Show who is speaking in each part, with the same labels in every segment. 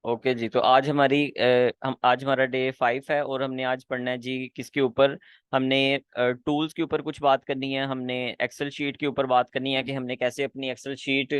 Speaker 1: Okay जी। तो आज हमारा डे 5 है और हमने आज पढ़ना है जी किसके ऊपर। हमने टूल्स के ऊपर कुछ बात करनी है, हमने एक्सेल शीट के ऊपर बात करनी है कि हमने कैसे अपनी एक्सेल शीट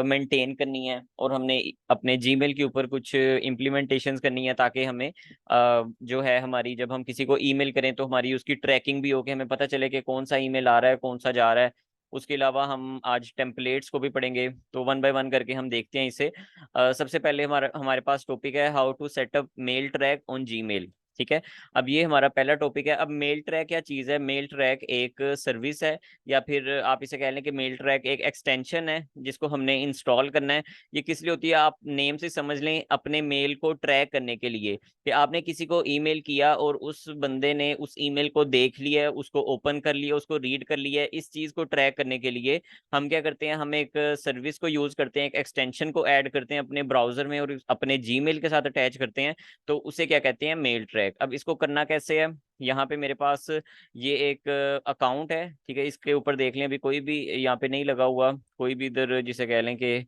Speaker 1: मेंटेन करनी है, और हमने अपने जीमेल के ऊपर कुछ इम्प्लीमेंटेशंस करनी है ताकि हमें जो है हमारी, जब हम किसी को ईमेल करें तो हमारी उसकी ट्रैकिंग भी हो, कि हमें पता चले कि कौन सा ईमेल आ रहा है कौन सा जा रहा है। उसके अलावा हम आज टेम्पलेट्स को भी पढ़ेंगे, तो वन बाय वन करके हम देखते हैं इसे। सबसे पहले हमारे हमारे पास टॉपिक है how to setup mail track on Gmail. ठीक है। अब ये हमारा पहला टॉपिक है। अब मेल ट्रैक क्या चीज़ है? मेल ट्रैक एक सर्विस है, या फिर आप इसे कह लें कि मेल ट्रैक एक एक्सटेंशन है जिसको हमने इंस्टॉल करना है। ये किस लिए होती है? आप नेम से समझ लें, अपने मेल को ट्रैक करने के लिए, कि आपने किसी को ईमेल किया और उस बंदे ने उस ईमेल को देख लिया, उसको ओपन कर लिया, उसको रीड कर लिया। इस चीज़ को ट्रैक करने के लिए हम क्या करते हैं, हम एक सर्विस को यूज करते हैं, एक एक्सटेंशन को ऐड करते हैं अपने ब्राउजर में और अपने जीमेल के साथ अटैच करते हैं। तो उसे क्या कहते हैं? Mail track. अब इसको करना कैसे है? यहाँ पे मेरे पास ये एक अकाउंट है, ठीक है। इसके ऊपर देख लें, अभी कोई भी यहाँ पे नहीं लगा हुआ, कोई भी इधर जिसे कह लें कि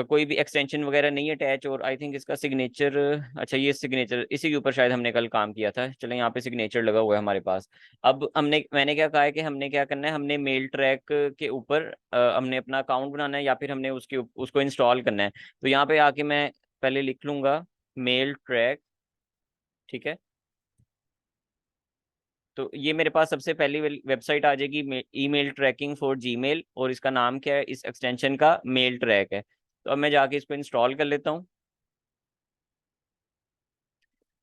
Speaker 1: कोई भी एक्सटेंशन वगैरह नहीं अटैच। और आई थिंक इसका सिग्नेचर, अच्छा ये सिग्नेचर इसी के ऊपर शायद हमने कल काम किया था। चलें, यहाँ पे सिग्नेचर लगा हुआ है हमारे पास। अब मैंने क्या कहा है कि हमने क्या करना है, हमने मेल ट्रैक के ऊपर हमने अपना अकाउंट बनाना है, या फिर हमने उसको इंस्टॉल करना है। तो यहाँ पे आके मैं पहले लिख लूंगा मेल ट्रैक। ठीक है। तो ये मेरे पास सबसे पहली वेबसाइट आ जाएगी, ईमेल ट्रैकिंग फॉर जीमेल, और इसका नाम क्या है? इस एक्सटेंशन का मेल ट्रैक है। तो अब मैं जाके इसको इंस्टॉल कर लेता हूँ।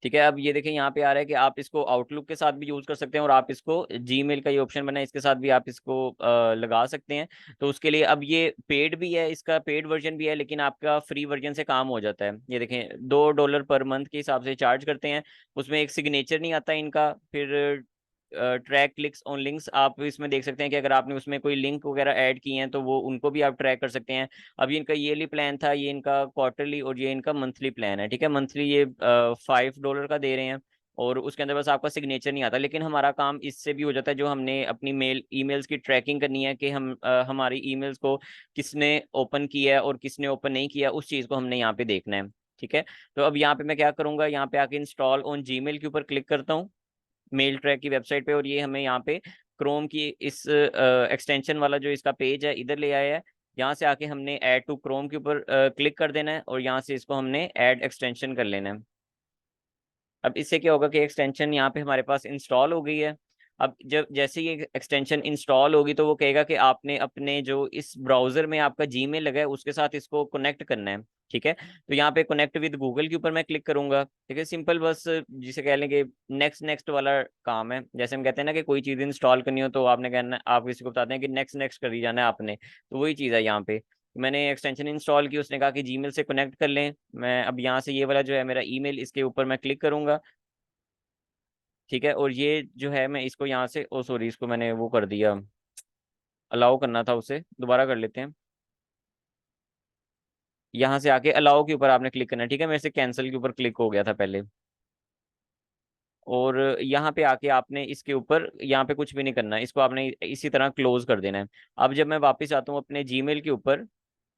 Speaker 1: ठीक है। अब ये देखें, यहाँ पे आ रहा है कि आप इसको आउटलुक के साथ भी यूज कर सकते हैं, और आप इसको जीमेल का ये ऑप्शन बना है इसके साथ भी आप इसको लगा सकते हैं। तो उसके लिए अब ये पेड भी है, इसका पेड वर्जन भी है, लेकिन आपका फ्री वर्जन से काम हो जाता है। ये देखें, $2 पर मंथ के हिसाब से चार्ज करते हैं। उसमें एक सिग्नेचर नहीं आता इनका। फिर ट्रैक क्लिक्स ऑन लिंक्स, आप इसमें देख सकते हैं कि अगर आपने उसमें कोई लिंक वगैरह ऐड किए हैं तो वो उनको भी आप ट्रैक कर सकते हैं। अब ये इनका ईयरली प्लान था, ये इनका क्वार्टरली, और ये इनका मंथली प्लान है। ठीक है। मंथली ये $5 का दे रहे हैं, और उसके अंदर बस आपका सिग्नेचर नहीं आता। लेकिन हमारा काम इससे भी हो जाता है, जो हमने अपनी ईमेल्स की ट्रैकिंग करनी है कि हमारी ईमेल्स को किसने ओपन किया है और किसने ओपन नहीं किया, उस चीज़ को हमने यहाँ पे देखना है। ठीक है। तो अब यहाँ पे मैं क्या करूंगा, यहाँ पे आके इंस्टॉल ऑन जीमेल के ऊपर क्लिक करता हूँ, मेल ट्रैक की वेबसाइट पे, और ये हमें यहाँ पे क्रोम की इस एक्सटेंशन वाला जो इसका पेज है इधर ले आया है। यहाँ से आके हमने ऐड टू क्रोम के ऊपर क्लिक कर देना है, और यहाँ से इसको हमने ऐड एक्सटेंशन कर लेना है। अब इससे क्या होगा कि एक्सटेंशन यहाँ पे हमारे पास इंस्टॉल हो गई है। अब जब जैसे ये एक्सटेंशन इंस्टॉल होगी तो वो कहेगा कि आपने अपने जो इस ब्राउजर में आपका जीमेल लगा है उसके साथ इसको कनेक्ट करना है। ठीक है। तो यहाँ पे कनेक्ट विद गूगल के ऊपर मैं क्लिक करूंगा। ठीक है। सिंपल, बस जिसे कह लें कि नेक्स्ट नेक्स्ट वाला काम है। जैसे हम कहते हैं ना कि कोई चीज़ इंस्टॉल करनी हो तो आपने कहना, आप किसी को बताते हैं कि नेक्स्ट नेक्स्ट कर ही जाना है आपने, तो वही चीज़ है यहाँ पे। मैंने एक्सटेंशन इंस्टॉल की, उसने कहा कि जीमेल से कनेक्ट कर लें। मैं अब यहाँ से ये वाला जो है मेरा ईमेल, इसके ऊपर मैं क्लिक करूंगा। ठीक है। और ये जो है मैं इसको यहाँ से, ओ सॉरी, इसको मैंने वो कर दिया, अलाउ करना था उसे, दोबारा कर लेते हैं। यहाँ से आके अलाउ के ऊपर आपने क्लिक करना है। ठीक है। मेरे से कैंसिल के ऊपर क्लिक हो गया था पहले। और यहाँ पे आके आपने इसके ऊपर यहाँ पे कुछ भी नहीं करना है, इसको आपने इसी तरह क्लोज कर देना है। अब जब मैं वापस आता हूँ अपने जीमेल के ऊपर,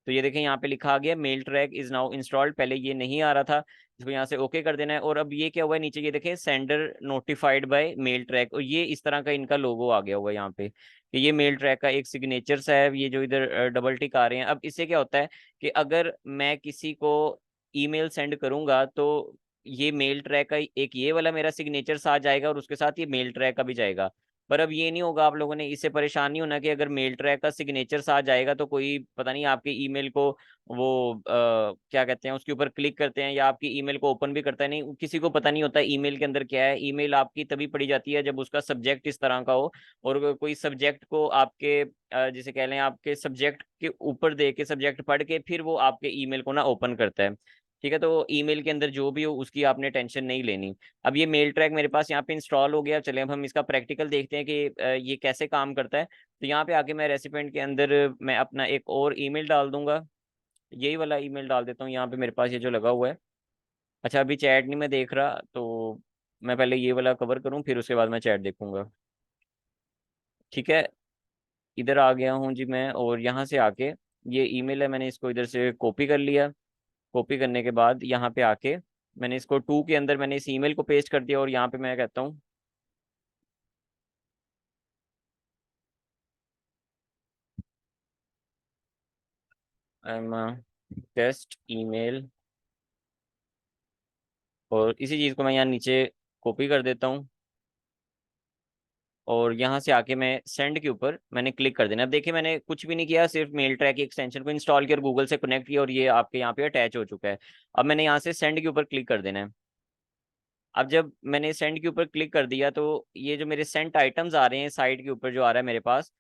Speaker 1: तो ये देखें यहाँ पे लिखा आ गया mail track is now installed. पहले ये नहीं आ रहा था, इसको यहाँ से ओके कर देना है। और अब ये क्या हुआ है, नीचे ये देखें sender notified by mail track, और ये इस तरह का इनका लोगो आ गया हुआ है यहाँ पे, कि ये मेल ट्रैक का एक सिग्नेचर सा है, ये जो इधर डबल टिक आ रहे हैं। अब इससे क्या होता है कि अगर मैं किसी को ईमेल सेंड करूंगा तो ये मेल ट्रैक का एक ये वाला मेरा सिग्नेचर साथ जाएगा, और उसके साथ ये मेल ट्रैक का भी जाएगा। पर अब ये नहीं होगा, आप लोगों ने इससे परेशान नहीं होना कि अगर मेल ट्रैक का सिग्नेचर साथ जाएगा तो कोई पता नहीं आपके ईमेल को वो क्या कहते हैं उसके ऊपर क्लिक करते हैं या आपकी ईमेल को ओपन भी करता है, नहीं, किसी को पता नहीं होता ईमेल के अंदर क्या है। ईमेल आपकी तभी पढ़ी जाती है जब उसका सब्जेक्ट इस तरह का हो, और कोई सब्जेक्ट को आपके जिसे कह लें आपके सब्जेक्ट के ऊपर दे के, सब्जेक्ट पढ़ के फिर वो आपके ईमेल को ना ओपन करता है। ठीक है। तो ईमेल के अंदर जो भी हो उसकी आपने टेंशन नहीं लेनी। अब ये मेल ट्रैक मेरे पास यहाँ पे इंस्टॉल हो गया। चले अब हम इसका प्रैक्टिकल देखते हैं कि ये कैसे काम करता है। तो यहाँ पे आके मैं रेसिपेंट के अंदर मैं अपना एक और ईमेल डाल दूंगा, यही वाला ईमेल डाल देता हूँ यहाँ पे मेरे पास ये जो लगा हुआ है। अच्छा, अभी चैट नहीं मैं देख रहा, तो मैं पहले ये वाला कवर करूँ फिर उसके बाद मैं चैट देखूंगा। ठीक है। इधर आ गया हूँ जी मैं, और यहाँ से आके ये ईमेल है, मैंने इसको इधर से कॉपी कर लिया। कॉपी करने के बाद यहाँ पे आके मैंने इसको टू के अंदर मैंने इस ईमेल को पेस्ट कर दिया, और यहाँ पे मैं कहता हूँ आई एम टेस्ट ईमेल, और इसी चीज़ को मैं यहाँ नीचे कॉपी कर देता हूँ, और यहाँ से आके मैं सेंड के ऊपर मैंने क्लिक कर देना। अब देखिए मैंने कुछ भी नहीं किया, सिर्फ मेल ट्रैक एक्सटेंशन को इंस्टॉल किया और गूगल से कनेक्ट किया, और ये आपके यहाँ पे अटैच हो चुका है। अब मैंने यहाँ से सेंड के ऊपर क्लिक कर देना है। अब जब मैंने सेंड के ऊपर क्लिक कर दिया तो ये जो मेरे सेंट आइटम्स आ रहे हैं साइड के ऊपर जो आ रहा है मेरे पास,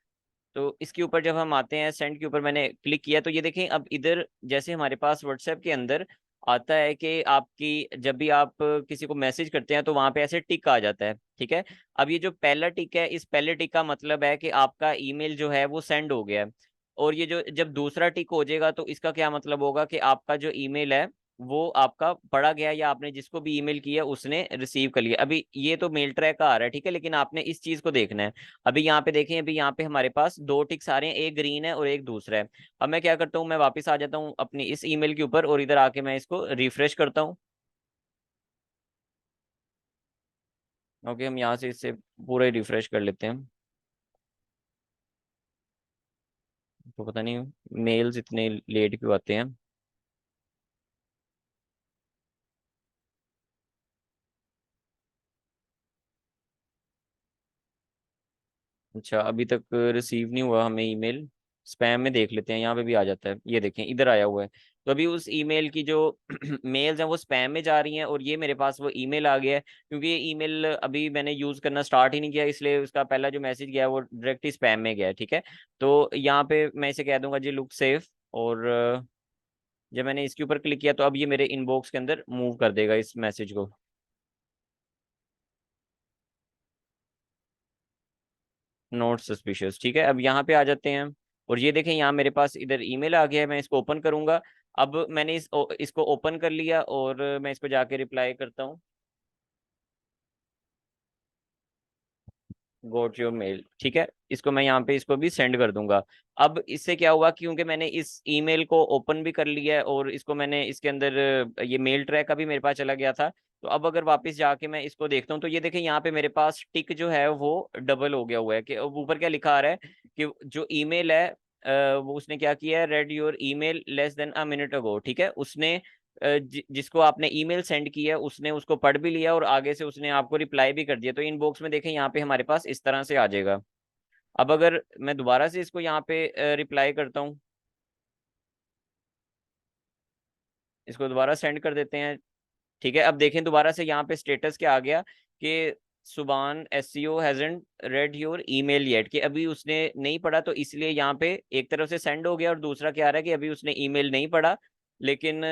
Speaker 1: तो इसके ऊपर जब हम आते हैं सेंड के ऊपर मैंने क्लिक किया, तो ये देखें अब इधर जैसे हमारे पास व्हाट्सएप के अंदर आता है कि आपकी जब भी आप किसी को मैसेज करते हैं तो वहां पे ऐसे टिक आ जाता है, ठीक है। अब ये जो पहला टिक है, इस पहले टिक का मतलब है कि आपका ईमेल जो है वो सेंड हो गया है। और ये जो जब दूसरा टिक हो जाएगा तो इसका क्या मतलब होगा कि आपका जो ईमेल है वो आपका पढ़ा गया, या आपने जिसको भी ईमेल किया उसने रिसीव कर लिया। अभी ये तो मेल ट्रैक का आ रहा है, ठीक है, लेकिन आपने इस चीज को देखना है। अभी यहाँ पे देखें, अभी यहाँ पे हमारे पास दो टिक्स आ रहे हैं, एक ग्रीन है और एक दूसरा है। अब मैं क्या करता हूँ, मैं वापस आ जाता हूँ अपनी इस ईमेल के ऊपर, और इधर आके मैं इसको रिफ्रेश करता हूँ। ओके, हम यहाँ से इससे पूरा ही रिफ्रेश कर लेते हैं। तो पता नहीं मेल्स इतने लेट क्यों आते हैं। अच्छा, अभी तक रिसीव नहीं हुआ हमें ईमेल। स्पैम में देख लेते हैं, यहाँ पे भी आ जाता है, ये देखें इधर आया हुआ है। तो अभी उस ईमेल की जो मेल्स हैं वो स्पैम में जा रही हैं, और ये मेरे पास वो ईमेल आ गया है, क्योंकि ये ईमेल अभी मैंने यूज़ करना स्टार्ट ही नहीं किया, इसलिए उसका पहला जो मैसेज गया है वो डायरेक्ट ही स्पैम में गया है, ठीक है। तो यहाँ पे मैं इसे कह दूंगा जी लुक सेफ, और जब मैंने इसके ऊपर क्लिक किया तो अब ये मेरे इनबॉक्स के अंदर मूव कर देगा इस मैसेज को। नोट सस्पिशियस, ठीक है। अब यहाँ पे आ जाते हैं, और ये देखें यहाँ मेरे पास इधर ईमेल आ गया है, मैं इसको ओपन करूंगा। अब मैंने इसको ओपन कर लिया, और मैं इसको जाके रिप्लाई करता हूँ, गोट योर मेल, ठीक है। इसको मैं यहाँ पे इसको भी सेंड कर दूंगा। अब इससे क्या हुआ, क्योंकि मैंने इस ईमेल को ओपन भी कर लिया है, और इसको मैंने इसके अंदर ये मेल ट्रैक अभी मेरे पास चला गया था। तो अब अगर वापस जाके मैं इसको देखता हूँ तो ये देखें यहाँ पे मेरे पास टिक जो है वो डबल हो गया हुआ है, कि अब ऊपर क्या लिखा आ रहा है कि जो ईमेल है वो उसने क्या किया है, read your email less than a minute ago, ठीक है। उसने जिसको आपने ईमेल सेंड किया है उसने उसको पढ़ भी लिया, और आगे से उसने आपको रिप्लाई भी कर दिया। तो इनबॉक्स में देखें यहाँ पे हमारे पास इस तरह से आ जाएगा। अब अगर मैं दोबारा से इसको यहाँ पे रिप्लाई करता हूँ, इसको दोबारा सेंड कर देते हैं, ठीक है। अब देखें दोबारा से यहाँ पे स्टेटस क्या आ गया कि Subhan SEO hasn't read your email yet, कि अभी उसने नहीं पढ़ा, तो इसलिए यहाँ पे एक तरफ से सेंड हो गया, और दूसरा क्या आ रहा है कि अभी उसने ईमेल नहीं पढ़ा। लेकिन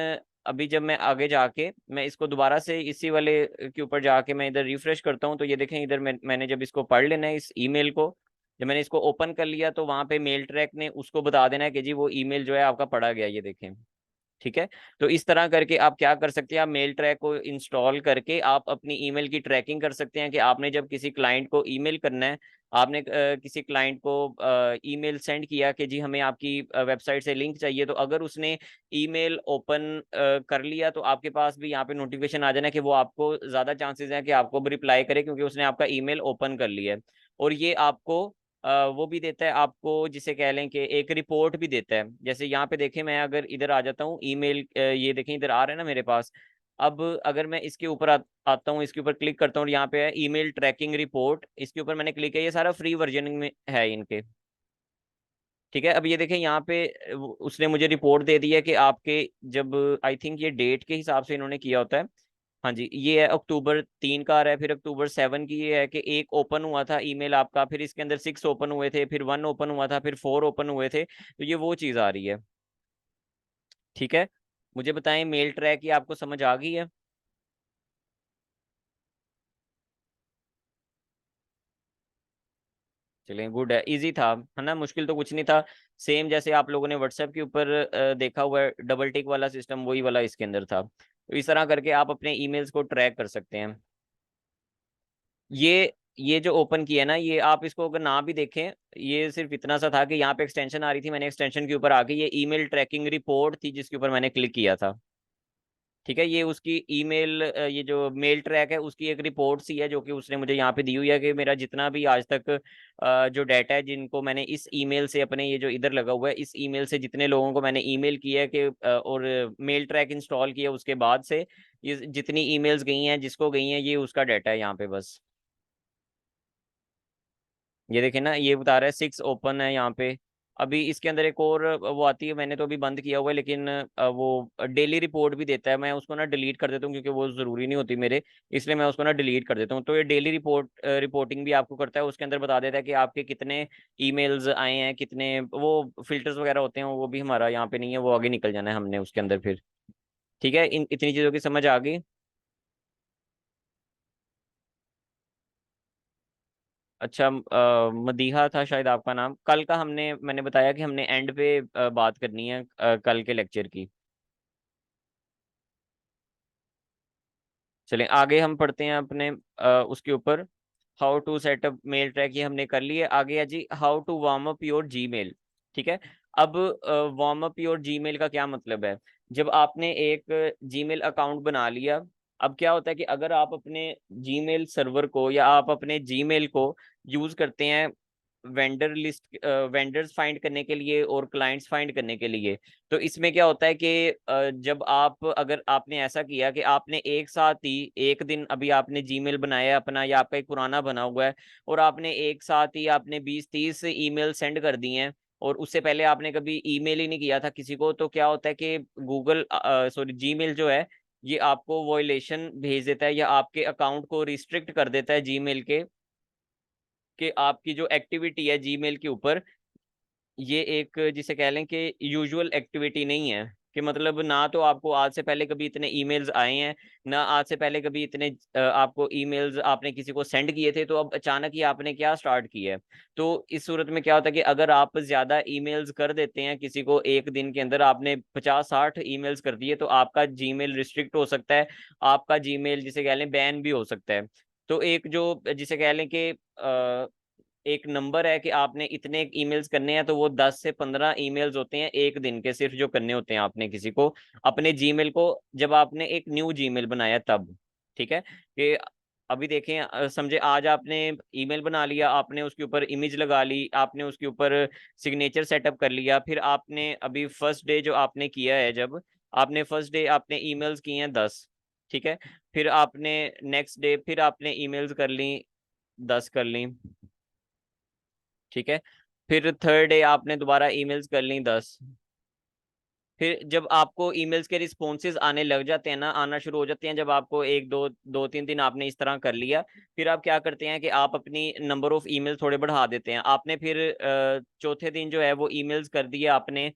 Speaker 1: अभी जब मैं आगे जाके मैं इसको दोबारा से इसी वाले के ऊपर जाके मैं इधर रिफ्रेश करता हूँ, तो ये देखें इधर मैंने जब इसको पढ़ लेना है इस ईमेल को, जब मैंने इसको ओपन कर लिया तो वहां पे मेल ट्रैक ने उसको बता देना है कि जी वो ईमेल जो है आपका पढ़ा गया, ये देखें, ठीक है। तो इस तरह करके आप क्या कर सकते हैं, आप मेल ट्रैक को इंस्टॉल करके आप अपनी ईमेल की ट्रैकिंग कर सकते हैं, कि आपने जब किसी क्लाइंट को ईमेल करना है, आपने किसी क्लाइंट को ईमेल सेंड किया कि जी हमें आपकी वेबसाइट से लिंक चाहिए, तो अगर उसने ईमेल ओपन कर लिया तो आपके पास भी यहाँ पे नोटिफिकेशन आ जाना कि वो आपको ज़्यादा चांसेस हैं कि आपको भी रिप्लाई करे, क्योंकि उसने आपका ईमेल ओपन कर लिया है। और ये आपको वो भी देता है आपको, जिसे कह लें कि एक रिपोर्ट भी देता है। जैसे यहाँ पे देखें, मैं अगर इधर आ जाता हूँ ईमेल, ये देखें इधर आ रहा है ना मेरे पास। अब अगर मैं इसके ऊपर आता हूँ, इसके ऊपर क्लिक करता हूँ, और यहाँ पे है ईमेल ट्रैकिंग रिपोर्ट, इसके ऊपर मैंने क्लिक किया, ये सारा फ्री वर्जन में है इनके, ठीक है। अब ये देखें यहाँ पे उसने मुझे रिपोर्ट दे दी है कि आपके जब आई थिंक ये डेट के हिसाब से इन्होंने किया होता है। हाँ जी, ये है अक्टूबर 3 का आ रहा है, फिर अक्टूबर 7 की ये है कि एक ओपन हुआ था ईमेल आपका, फिर इसके अंदर 6 ओपन हुए थे, फिर 1 ओपन हुआ था, फिर 4 ओपन हुए थे, तो ये वो चीज़ आ रही है, ठीक है। मुझे बताएं मेल ट्रैक ये आपको समझ आ गई है। चलें, गुड है, इजी था, है ना, मुश्किल तो कुछ नहीं था। सेम जैसे आप लोगों ने व्हाट्सएप के ऊपर देखा हुआ है डबल टिक वाला सिस्टम, वही वाला इसके अंदर था। तो इस तरह करके आप अपने ईमेल्स को ट्रैक कर सकते हैं। ये जो ओपन किया है ना, ये आप इसको अगर ना भी देखें, ये सिर्फ इतना सा था कि यहाँ पे एक्सटेंशन आ रही थी, मैंने एक्सटेंशन के ऊपर आके ये ईमेल ट्रैकिंग रिपोर्ट थी जिसके ऊपर मैंने क्लिक किया था। ठीक है, ये उसकी ईमेल, ये जो मेल ट्रैक है उसकी एक रिपोर्ट सी है जो कि उसने मुझे यहाँ पे दी हुई है कि मेरा जितना भी आज तक जो डाटा है जिनको मैंने इस ईमेल से, अपने ये जो इधर लगा हुआ है इस ईमेल से जितने लोगों को मैंने ईमेल किया है कि और मेल ट्रैक इंस्टॉल किया उसके बाद से ये जितनी ईमेल्स गई हैं जिसको गई हैं, ये उसका डाटा है यहाँ पे बस। ये देखें ना, ये बता रहा है 6 ओपन है यहाँ पे। अभी इसके अंदर एक और वो आती है, मैंने तो अभी बंद किया हुआ है, लेकिन वो डेली रिपोर्ट भी देता है। मैं उसको ना डिलीट कर देता हूँ क्योंकि वो ज़रूरी नहीं होती मेरे, इसलिए मैं उसको ना डिलीट कर देता हूँ। तो ये डेली रिपोर्टिंग भी आपको करता है, उसके अंदर बता देता है कि आपके कितने ईमेल्स आए हैं, कितने वो फिल्टर्स वगैरह होते हैं, वो भी हमारा यहाँ पे नहीं है, वो आगे निकल जाना है हमने उसके अंदर फिर। ठीक है, इन इतनी चीज़ों की समझ आ गई। अच्छा, मदीहा था शायद आपका नाम। कल का मैंने बताया कि हमने एंड पे बात करनी है कल के लेक्चर की। चलें आगे हम पढ़ते हैं अपने उसके ऊपर। How to setup mail track ये हमने कर लिए। आगे है जी how to warm up your Gmail. ठीक है, अब वार्म अप योर जीमेल का क्या मतलब है। जब आपने एक जीमेल अकाउंट बना लिया, अब क्या होता है कि अगर आप अपने जीमेल सर्वर को या आप अपने जीमेल को यूज करते हैं वेंडर लिस्ट, वेंडर्स फाइंड करने के लिए और क्लाइंट्स फाइंड करने के लिए, तो इसमें क्या होता है कि जब आप, अगर आपने ऐसा किया कि आपने एक साथ ही एक दिन, अभी आपने जीमेल बनाया है अपना या आपका एक पुराना बना हुआ है, और आपने एक साथ ही आपने 20-30 ईमेल सेंड कर दिए हैं, और उससे पहले आपने कभी ईमेल ही नहीं किया था किसी को, तो क्या होता है कि गूगल, सॉरी, जीमेल जो है ये आपको वॉयलेशन भेज देता है या आपके अकाउंट को रिस्ट्रिक्ट कर देता है जीमेल के, कि आपकी जो एक्टिविटी है जीमेल के ऊपर, ये एक जिसे कह लें कि यूजुअल एक्टिविटी नहीं है। कि मतलब ना तो आपको आज से पहले कभी इतने ईमेल्स आए हैं, ना आज से पहले कभी इतने आपको ईमेल्स आपने किसी को सेंड किए थे, तो अब अचानक ही आपने क्या स्टार्ट किया है। तो इस सूरत में क्या होता है कि अगर आप ज्यादा ईमेल्स कर देते हैं किसी को, एक दिन के अंदर आपने 50-60 ईमेल्स कर दिए, तो आपका जीमेल रिस्ट्रिक्ट हो सकता है, आपका जीमेल जिसे कह लें बैन भी हो सकता है। तो एक जो जिसे कह लें कि एक नंबर है कि आपने इतने ईमेल्स करने हैं, तो वो 10 से 15 ईमेल्स होते हैं एक दिन के, सिर्फ जो करने होते हैं आपने किसी को, अपने जीमेल को, जब आपने एक न्यू जीमेल बनाया तब। ठीक है, कि अभी देखें, समझे आज आपने ईमेल बना लिया, आपने उसके ऊपर इमेज लगा ली, आपने उसके ऊपर सिग्नेचर सेटअप कर लिया, फिर आपने अभी फर्स्ट डे जो आपने किया है, जब आपने फर्स्ट डे आपने ईमेल्स किए हैं 10। ठीक है, फिर आपने नेक्स्ट डे फिर आपने ईमेल्स कर ली, 10 कर ली। ठीक है, फिर थर्ड डे आपने दोबारा ईमेल्स कर ली 10। फिर जब आपको ईमेल्स के रिस्पॉन्सेज आने लग जाते हैं ना, आना शुरू हो जाते हैं, जब आपको एक दो 2-3 दिन आपने इस तरह कर लिया, फिर आप क्या करते हैं कि आप अपनी नंबर ऑफ ईमेल थोड़े बढ़ा देते हैं। आपने फिर चौथे दिन जो है वो ईमेल्स कर दिए आपने,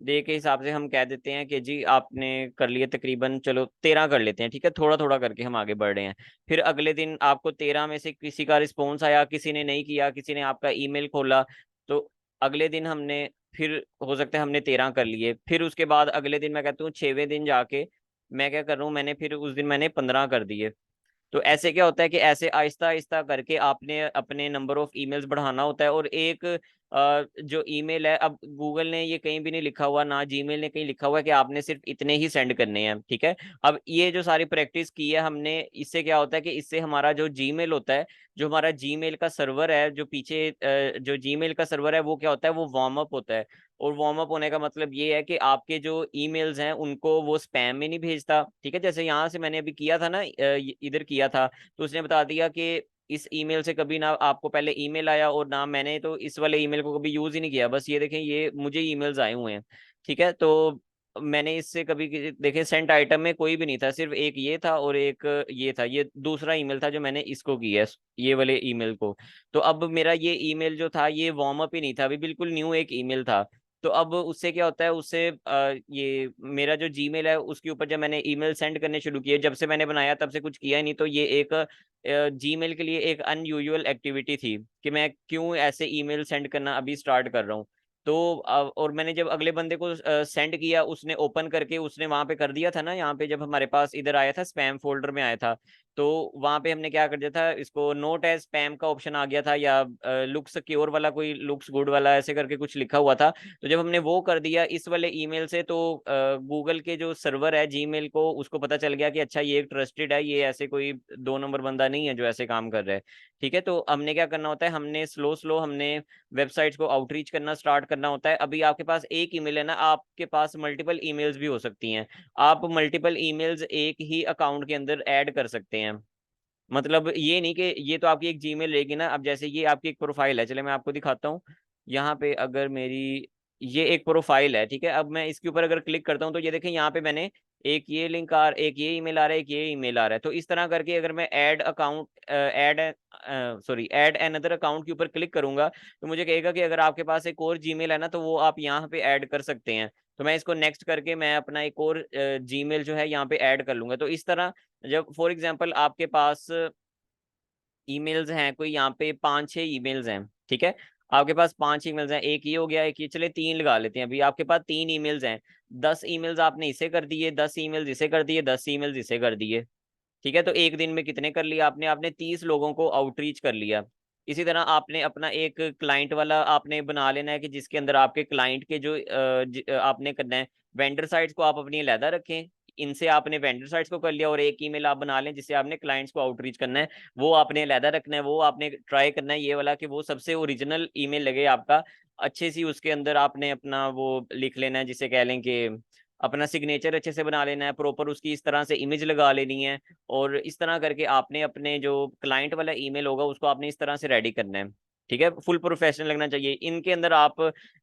Speaker 1: डे के हिसाब से हम कह देते हैं कि जी आपने कर लिए तकरीबन, चलो 13 कर लेते हैं। ठीक है, थोड़ा थोड़ा करके हम आगे बढ़ रहे हैं। फिर अगले दिन आपको 13 में से किसी का रिस्पॉन्स आया, किसी ने नहीं किया, किसी ने आपका ईमेल खोला, तो अगले दिन हमने, फिर हो सकता है हमने 13 कर लिए। फिर उसके बाद अगले दिन मैं कहता हूँ 6वें दिन जाके मैं क्या कर रहा हूँ, मैंने फिर उस दिन मैंने 15 कर दिए। तो ऐसे क्या होता है कि ऐसे आहिस्ता आहिस्ता करके आपने अपने नंबर ऑफ ईमेल्स बढ़ाना होता है। और एक जो ईमेल है, अब गूगल ने ये कहीं भी नहीं लिखा हुआ, ना जीमेल ने कहीं लिखा हुआ है कि आपने सिर्फ इतने ही सेंड करने हैं। ठीक है, अब ये जो सारी प्रैक्टिस की है हमने, इससे क्या होता है कि इससे हमारा जो जीमेल होता है, जो हमारा जीमेल का सर्वर है, जो पीछे जो जीमेल का सर्वर है, वो क्या होता है, वो वार्म अप होता है। और वार्म अप होने का मतलब ये है कि आपके जो ईमेल्स हैं उनको वो स्पैम में नहीं भेजता। ठीक है, जैसे यहाँ से मैंने अभी किया था ना, इधर किया था, तो उसने बता दिया कि इस ईमेल से कभी ना आपको पहले ईमेल आया, और ना मैंने तो इस वाले ईमेल को कभी यूज ही नहीं किया, बस ये देखें ये मुझे ईमेल्स आए हुए हैं। ठीक है, तो मैंने इससे कभी देखे सेंट आइटम में कोई भी नहीं था, सिर्फ एक ये था और एक ये था, ये दूसरा ईमेल था जो मैंने इसको किया है, ये वाले ईमेल को। तो अब मेरा ये ईमेल जो था ये वार्म अप ही नहीं था, अभी बिल्कुल न्यू एक ईमेल था। तो अब उससे क्या होता है, उससे ये मेरा जो जीमेल है उसके ऊपर जब मैंने ईमेल सेंड करने शुरू किए, जब से मैंने बनाया तब से कुछ किया ही नहीं, तो ये एक जीमेल के लिए एक अनयूजुअल एक्टिविटी थी कि मैं क्यों ऐसे ईमेल सेंड करना अभी स्टार्ट कर रहा हूँ। तो और मैंने जब अगले बंदे को सेंड किया, उसने ओपन करके उसने वहां पे कर दिया था ना, यहाँ पे जब हमारे पास इधर आया था स्पैम फोल्डर में आया था, तो वहां पे हमने क्या कर दिया था, इसको नोट एज स्पैम का ऑप्शन आ गया था, या लुक्स सिक्योर वाला, कोई लुक्स गुड वाला ऐसे करके कुछ लिखा हुआ था। तो जब हमने वो कर दिया इस वाले ईमेल से, तो गूगल के जो सर्वर है जीमेल को, उसको पता चल गया कि अच्छा ये एक ट्रस्टेड है, ये ऐसे कोई 2 नंबर बंदा नहीं है जो ऐसे काम कर रहा है। ठीक है, तो हमने क्या करना होता है, हमने स्लो स्लो हमने वेबसाइट्स को आउटरीच करना स्टार्ट करना होता है। अभी आपके पास एक ईमेल है ना, आपके पास मल्टीपल ईमेल्स भी हो सकती हैं। आप मल्टीपल ईमेल्स एक ही अकाउंट के अंदर ऐड कर सकते हैं। मतलब ये नहीं कि ये तो आपकी एक जीमेल रहेगी ना, अब जैसे ये आपकी एक प्रोफाइल है, चले मैं आपको दिखाता हूँ। यहाँ पे अगर मेरी ये एक प्रोफाइल है, ठीक है, अब मैं इसके ऊपर अगर क्लिक करता हूँ तो ये देखें यहाँ पे मैंने एक ये लिंक एक ये ईमेल आ रहा है, एक ये ईमेल आ रहा है। तो इस तरह करके अगर मैं add account add another account के ऊपर क्लिक करूंगा, तो मुझे कहेगा कि अगर आपके पास एक और जीमेल है ना, तो वो आप यहाँ पे ऐड कर सकते हैं। तो मैं इसको नेक्स्ट करके मैं अपना एक और जीमेल जो है यहाँ पे ऐड कर लूंगा। तो इस तरह जब फॉर एग्जांपल आपके पास ईमेल्स हैं, कोई यहाँ पे 5-6 ईमेल्स हैं, ठीक है, आपके पास 5 ईमेल्स हैं, एक ये हो गया, एक ये, चले 3 लगा लेते हैं। अभी आपके पास 3 ईमेल्स हैं, 10 ईमेल्स आपने इसे कर दिए, 10 ईमेल्स इसे कर दिए, 10 ईमेल्स इसे कर दिए। ठीक है, तो एक दिन में कितने कर लिया आपने? आपने 30 लोगों को आउटरीच कर लिया। इसी तरह आपने अपना एक क्लाइंट वाला आपने बना लेना है कि जिसके अंदर आपके क्लाइंट के जो आपने करना है, वेंडर साइट्स को आप अपनी अलहदा रखें, इनसे आपने वेंडर साइट्स को कर लिया, और एक ईमेल आप बना लें जिससे आपने क्लाइंट्स को आउटरीच करना है, वो आपने अलहदा रखना है। वो आपने ट्राई करना है ये वाला कि वो सबसे ओरिजिनल ईमेल लगे आपका, अच्छे सी उसके अंदर आपने अपना वो लिख लेना है, जिसे कह लें कि अपना सिग्नेचर अच्छे से बना लेना है, प्रॉपर उसकी इस तरह से इमेज लगा लेनी है। और इस तरह करके आपने अपने जो क्लाइंट वाला ईमेल होगा उसको आपने इस तरह से रेडी करना है। ठीक है, फुल प्रोफेशनल लगना चाहिए। इनके अंदर आप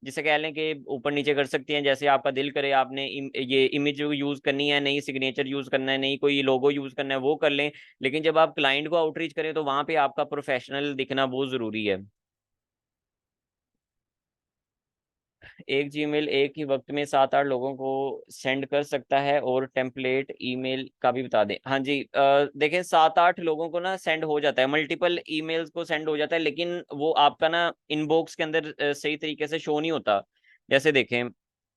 Speaker 1: जिसे कह लें कि ऊपर नीचे कर सकती हैं, जैसे आपका दिल करे। आपने ये इमेज यूज करनी है, नहीं सिग्नेचर यूज करना है, नहीं कोई लोगो यूज करना है, वो कर लें। लेकिन जब आप क्लाइंट को आउटरीच करें तो वहां पे आपका प्रोफेशनल दिखना बहुत जरूरी है। एक जीमेल एक ही वक्त में 7-8 लोगों को सेंड कर सकता है, और टेम्पलेट ईमेल का भी बता दें। हाँ जी, देखें 7-8 लोगों को ना सेंड हो जाता है, मल्टीपल ईमेल्स को सेंड हो जाता है, लेकिन वो आपका ना इनबॉक्स के अंदर सही तरीके से शो नहीं होता। जैसे देखें,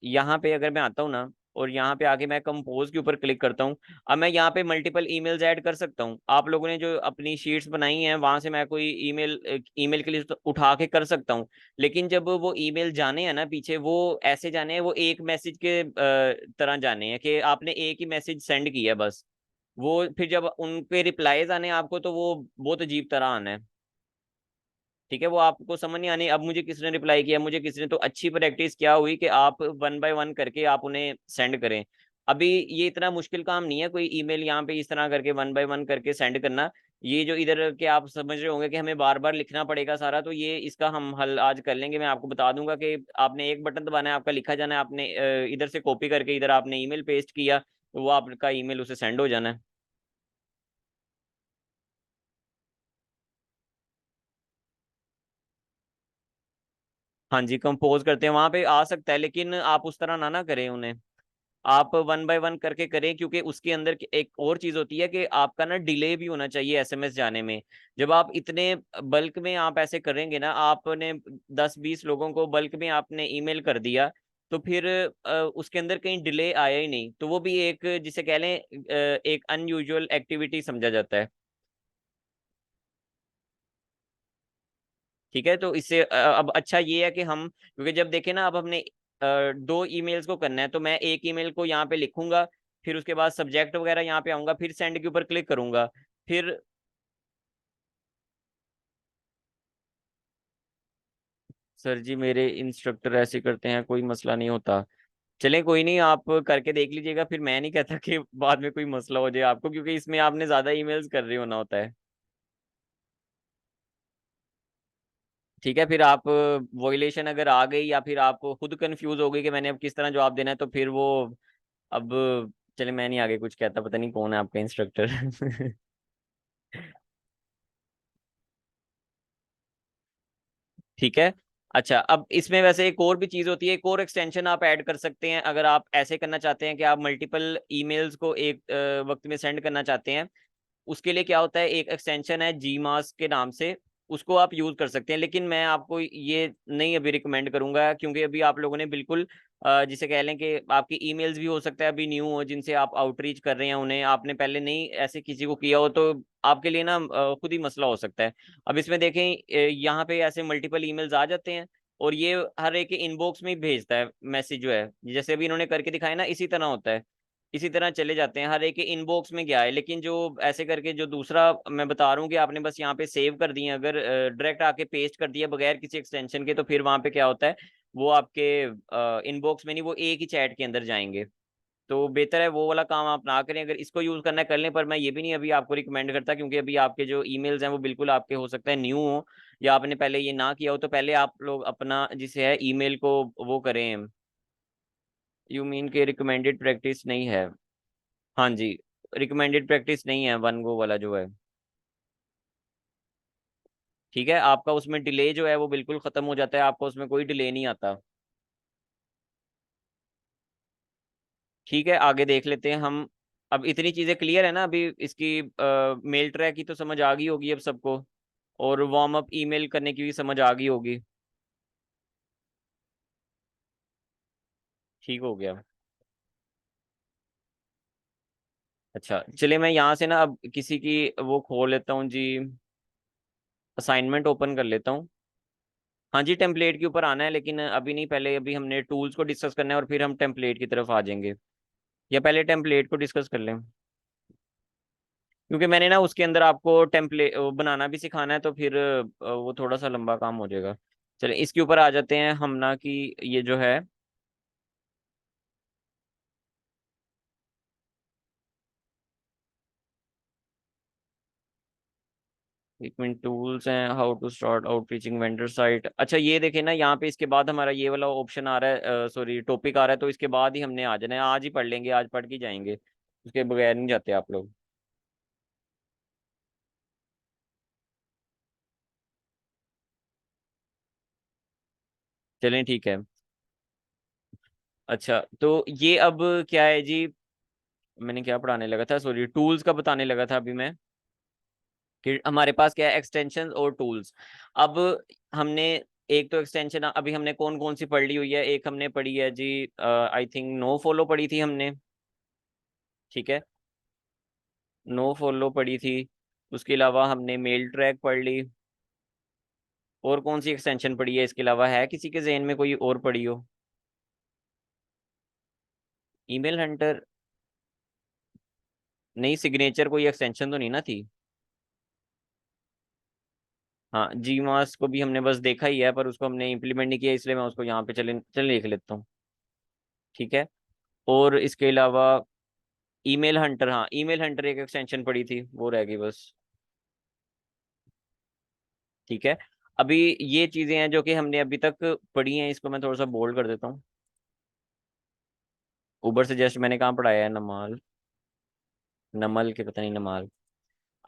Speaker 1: यहाँ पे अगर मैं आता हूँ ना, और यहाँ पे आके मैं कंपोज के ऊपर क्लिक करता हूँ, अब मैं यहाँ पे मल्टीपल ईमेल्स ऐड कर सकता हूँ। आप लोगों ने जो अपनी शीट्स बनाई हैं वहां से मैं कोई ईमेल ईमेल की लिस्ट उठा के कर सकता हूँ। लेकिन जब वो ईमेल जाने हैं ना पीछे, वो ऐसे जाने हैं, वो एक मैसेज के तरह जाने हैं कि आपने एक ही मैसेज सेंड किया बस। वो फिर जब उन पे रिप्लाईज आने हैं आपको, तो वो बहुत अजीब तरह आना है। ठीक है, वो आपको समझ नहीं आनी अब मुझे किसने रिप्लाई किया, मुझे किसने। तो अच्छी प्रैक्टिस क्या हुई कि आप 1 बाय 1 करके आप उन्हें सेंड करें। अभी ये इतना मुश्किल काम नहीं है, कोई ईमेल यहाँ पे इस तरह करके 1 बाय 1 करके सेंड करना। ये जो इधर के आप समझ रहे होंगे कि हमें बार बार लिखना पड़ेगा सारा, तो ये इसका हम हल आज कर लेंगे। मैं आपको बता दूंगा कि आपने एक बटन दबाना है, आपका लिखा जाना है, आपने इधर से कॉपी करके इधर आपने ईमेल पेस्ट किया, तो वो आपका ईमेल उसे सेंड हो जाना है। हाँ जी, कंपोज करते हैं वहां पे आ सकता है, लेकिन आप उस तरह ना ना करें उन्हें। आप 1 बाय 1 करके करें, क्योंकि उसके अंदर एक और चीज होती है कि आपका ना डिले भी होना चाहिए एसएमएस जाने में। जब आप इतने बल्क में आप ऐसे करेंगे ना, आपने 10-20 लोगों को बल्क में आपने ईमेल कर दिया, तो फिर उसके अंदर कहीं डिले आया ही नहीं, तो वो भी एक जिसे कह लें एक अनयूजुअल एक्टिविटी समझा जाता है। ठीक है, तो इससे अब अच्छा ये है कि हम, क्योंकि जब देखें ना, अब हमने 2 ईमेल्स को करना है, तो मैं एक ईमेल को यहाँ पे लिखूंगा, फिर उसके बाद सब्जेक्ट वगैरह यहाँ पे आऊंगा, फिर सेंड के ऊपर क्लिक करूंगा। फिर सर जी मेरे इंस्ट्रक्टर ऐसे करते हैं, कोई मसला नहीं होता। चलें कोई नहीं, आप करके देख लीजिएगा, फिर मैं नहीं कहता कि बाद में कोई मसला हो जाए आपको, क्योंकि इसमें आपने ज्यादा ईमेल्स कर रहे होना होता है। ठीक है, फिर आप वॉयलेशन अगर आ गई, या फिर आप खुद कंफ्यूज हो गई कि मैंने अब किस तरह जवाब देना है, तो फिर वो अब चले मैं नहीं आगे कुछ कहता, पता नहीं कौन है आपका इंस्ट्रक्टर। ठीक है। अच्छा, अब इसमें वैसे एक और भी चीज होती है, एक और एक्सटेंशन आप ऐड कर सकते हैं अगर आप ऐसे करना चाहते हैं कि आप मल्टीपल ईमेल्स को एक वक्त में सेंड करना चाहते हैं। उसके लिए क्या होता है, एक एक्सटेंशन है जी मास के नाम से, उसको आप यूज कर सकते हैं। लेकिन मैं आपको ये नहीं अभी रिकमेंड करूंगा, क्योंकि अभी आप लोगों ने बिल्कुल जिसे कह लें कि आपकी ईमेल्स भी हो सकता है अभी न्यू हो, जिनसे आप आउटरीच कर रहे हैं उन्हें, आपने पहले नहीं ऐसे किसी को किया हो, तो आपके लिए ना खुद ही मसला हो सकता है। अब इसमें देखें यहाँ पे ऐसे मल्टीपल ईमेल्स आ जाते हैं, और ये हर एक के इनबॉक्स में ही भेजता है मैसेज जो है, जैसे अभी इन्होंने करके दिखाया ना, इसी तरह होता है, इसी तरह चले जाते हैं, हर एक के इनबॉक्स में गया है। लेकिन जो ऐसे करके जो दूसरा मैं बता रहा हूँ कि आपने बस यहाँ पे सेव कर दिए, अगर डायरेक्ट आके पेस्ट कर दिया बगैर किसी एक्सटेंशन के, तो फिर वहां पे क्या होता है, वो आपके इनबॉक्स में नहीं, वो एक ही चैट के अंदर जाएंगे। तो बेहतर है वो वाला काम आप ना करें, अगर इसको यूज करना है कर लें, पर मैं ये भी नहीं अभी आपको रिकमेंड करता, क्योंकि अभी आपके जो ईमेल्स हैं वो बिल्कुल आपके हो सकता है न्यू हो, या आपने पहले ये ना किया हो। तो पहले आप लोग अपना जिसे है ईमेल को वो करें। यू मीन के रिकमेंडेड प्रैक्टिस नहीं है? हाँ जी, रिकमेंडेड प्रैक्टिस नहीं है वन गो वाला जो है। ठीक है, आपका उसमें डिले जो है वो बिल्कुल खत्म हो जाता है, आपका उसमें कोई डिले नहीं आता। ठीक है, आगे देख लेते हैं हम। अब इतनी चीजें क्लियर है ना अभी इसकी, मेल ट्रैक की तो समझ आ गई होगी अब सबको, और वार्म अप ईमेल करने की भी समझ आ गई होगी। ठीक हो गया। अच्छा चलिए, मैं यहाँ से ना अब किसी की वो खोल लेता हूँ जी, असाइनमेंट ओपन कर लेता हूँ। हाँ जी, टेम्पलेट के ऊपर आना है, लेकिन अभी नहीं, पहले अभी हमने टूल्स को डिस्कस करना है और फिर हम टेम्पलेट की तरफ आ जाएंगे। या पहले टेम्पलेट को डिस्कस कर लें, क्योंकि मैंने ना उसके अंदर आपको टेम्पलेट बनाना भी सिखाना है, तो फिर वो थोड़ा सा लंबा काम हो जाएगा। चलिए इसके ऊपर आ जाते हैं हम ना, कि ये जो है, एक मिनट, टूल्स हैं, how to start outreaching vendor site. अच्छा ये देखें ना, यहाँ पे इसके बाद हमारा ये वाला ऑप्शन आ रहा है, सॉरी टॉपिक आ रहा है, तो इसके बाद ही हमने आ जाना है, आज ही पढ़ लेंगे, आज पढ़ के जाएंगे, उसके बगैर नहीं जाते आप लोग। चलें ठीक है। अच्छा तो ये अब क्या है जी, मैंने क्या पढ़ाने लगा था, सॉरी टूल्स का बताने लगा था अभी मैं, कि हमारे पास क्या है, एक्सटेंशन और टूल्स। अब हमने एक तो एक्सटेंशन अभी हमने कौन कौन सी पढ़ ली हुई है, एक हमने पढ़ी है जी, आई थिंक नो फॉलो पढ़ी थी हमने। ठीक है, नो फॉलो पढ़ी थी। उसके अलावा हमने मेल ट्रैक पढ़ ली। और कौन सी एक्सटेंशन पढ़ी है इसके अलावा, है किसी के जहन में कोई और पढ़ी हो? Email Hunter? नहीं, सिग्नेचर कोई एक्सटेंशन तो नहीं ना थी? हाँ, जी मास को भी हमने बस देखा ही है, पर उसको हमने इम्प्लीमेंट नहीं किया, इसलिए मैं उसको यहाँ पे चले चले लिख लेता हूँ। ठीक है, और इसके अलावा ईमेल हंटर, हाँ ईमेल हंटर एक एक्सटेंशन पड़ी थी, वो रह गई बस। ठीक है, अभी ये चीजें हैं जो कि हमने अभी तक पढ़ी हैं, इसको मैं थोड़ा सा बोल्ड कर देता हूँ। ऊबर से जस्ट मैंने कहाँ पढ़ाया है, नमाल, नमल के पता नहीं, नमाल।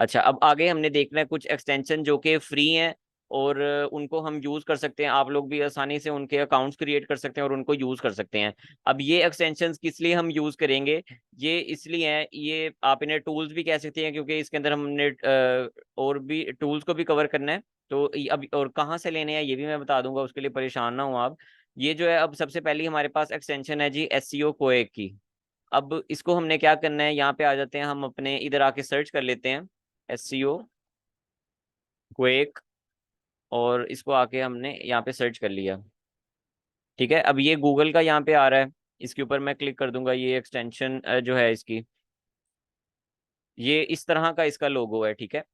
Speaker 1: अच्छा अब आगे हमने देखना है कुछ एक्सटेंशन जो कि फ्री हैं, और उनको हम यूज कर सकते हैं, आप लोग भी आसानी से उनके अकाउंट्स क्रिएट कर सकते हैं और उनको यूज कर सकते हैं। अब ये एक्सटेंशंस किस लिए हम यूज करेंगे, ये इसलिए हैं, ये आप इन्हें टूल्स भी कह सकते हैं, क्योंकि इसके अंदर हमने और भी टूल्स को भी कवर करना है। तो अब और कहाँ से लेने हैं ये भी मैं बता दूंगा, उसके लिए परेशान ना हो आप। ये जो है, अब सबसे पहले हमारे पास एक्सटेंशन है जी एसईओ कोएक की। अब इसको हमने क्या करना है, यहाँ पे आ जाते हैं हम, अपने इधर आके सर्च कर लेते हैं एससीओ क्वेक, और इसको आके हमने यहाँ पे सर्च कर लिया। ठीक है, अब ये गूगल का यहाँ पे आ रहा है, इसके ऊपर मैं क्लिक कर दूंगा, ये एक्सटेंशन जो है इसकी, ये इस तरह का इसका लोगो है। ठीक है,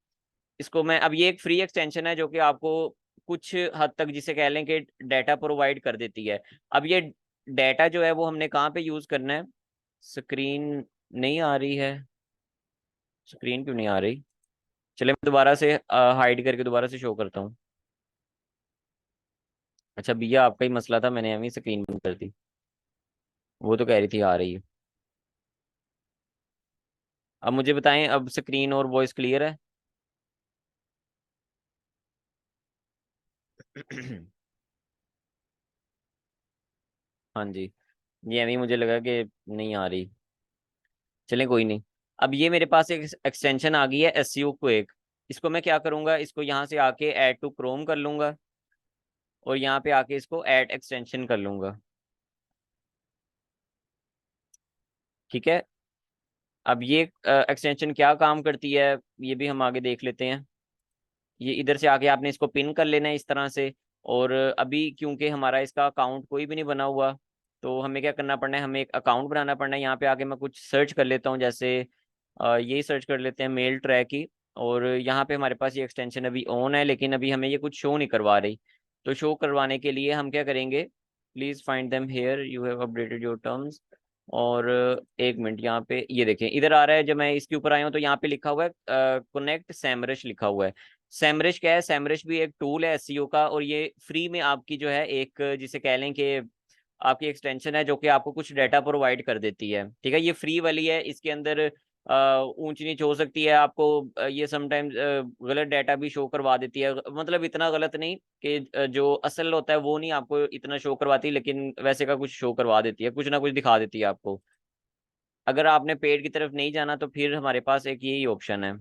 Speaker 1: इसको मैं, अब ये एक फ्री एक्सटेंशन है जो कि आपको कुछ हद तक जिसे कह लें कि डाटा प्रोवाइड कर देती है। अब ये डाटा जो है वो हमने कहाँ पे यूज करना है, स्क्रीन नहीं आ रही है, स्क्रीन क्यों नहीं आ रही? चले मैं दोबारा से हाइड करके दोबारा से शो करता हूँ। अच्छा भैया, आपका ही मसला था, मैंने अभी स्क्रीन बंद कर दी, वो तो कह रही थी आ रही है। अब मुझे बताएं, अब स्क्रीन और वॉइस क्लियर है? हाँ जी, ये अभी मुझे लगा कि नहीं आ रही। चलें कोई नहीं। अब ये मेरे पास एक एक्सटेंशन आ गई है एससीओ को एक, इसको मैं क्या करूंगा, इसको यहाँ से आके ऐड टू क्रोम कर लूंगा, और यहाँ पे आके इसको ऐड एक्सटेंशन कर लूंगा। ठीक है, अब ये एक्सटेंशन क्या काम करती है ये भी हम आगे देख लेते हैं। ये इधर से आके आपने इसको पिन कर लेना है इस तरह से। और अभी क्योंकि हमारा इसका अकाउंट कोई भी नहीं बना हुआ, तो हमें क्या करना पड़ना है, हमें एक अकाउंट बनाना पड़ना है। यहाँ पे आके मैं कुछ सर्च कर लेता हूँ, जैसे यही सर्च कर लेते हैं, मेल ट्रैक ही। और यहाँ पे हमारे पास ये एक्सटेंशन अभी ऑन है, लेकिन अभी हमें ये कुछ शो नहीं करवा रही। तो शो करवाने के लिए हम क्या करेंगे, please find them here you have updated your terms. और एक मिनट, यहाँ पे ये देखें, इधर आ रहा है, जब मैं इसके ऊपर आया हूँ तो यहाँ पे लिखा हुआ है कनेक्ट सैमरश लिखा हुआ है। सैमरश क्या है, सैमरश भी एक टूल है एसईओ का, और ये फ्री में आपकी जो है एक, जिसे कह लें कि आपकी एक्सटेंशन है जो कि आपको कुछ डाटा प्रोवाइड कर देती है। ठीक है, ये फ्री वाली है, इसके अंदर ऊंच नीच हो सकती है आपको, ये समटाइम्स गलत डाटा भी शो करवा देती है, मतलब इतना गलत नहीं कि जो असल होता है वो नहीं आपको इतना शो करवाती, लेकिन वैसे का कुछ शो करवा देती है, कुछ ना कुछ दिखा देती है आपको। अगर आपने पेड की तरफ नहीं जाना तो फिर हमारे पास एक यही ऑप्शन है।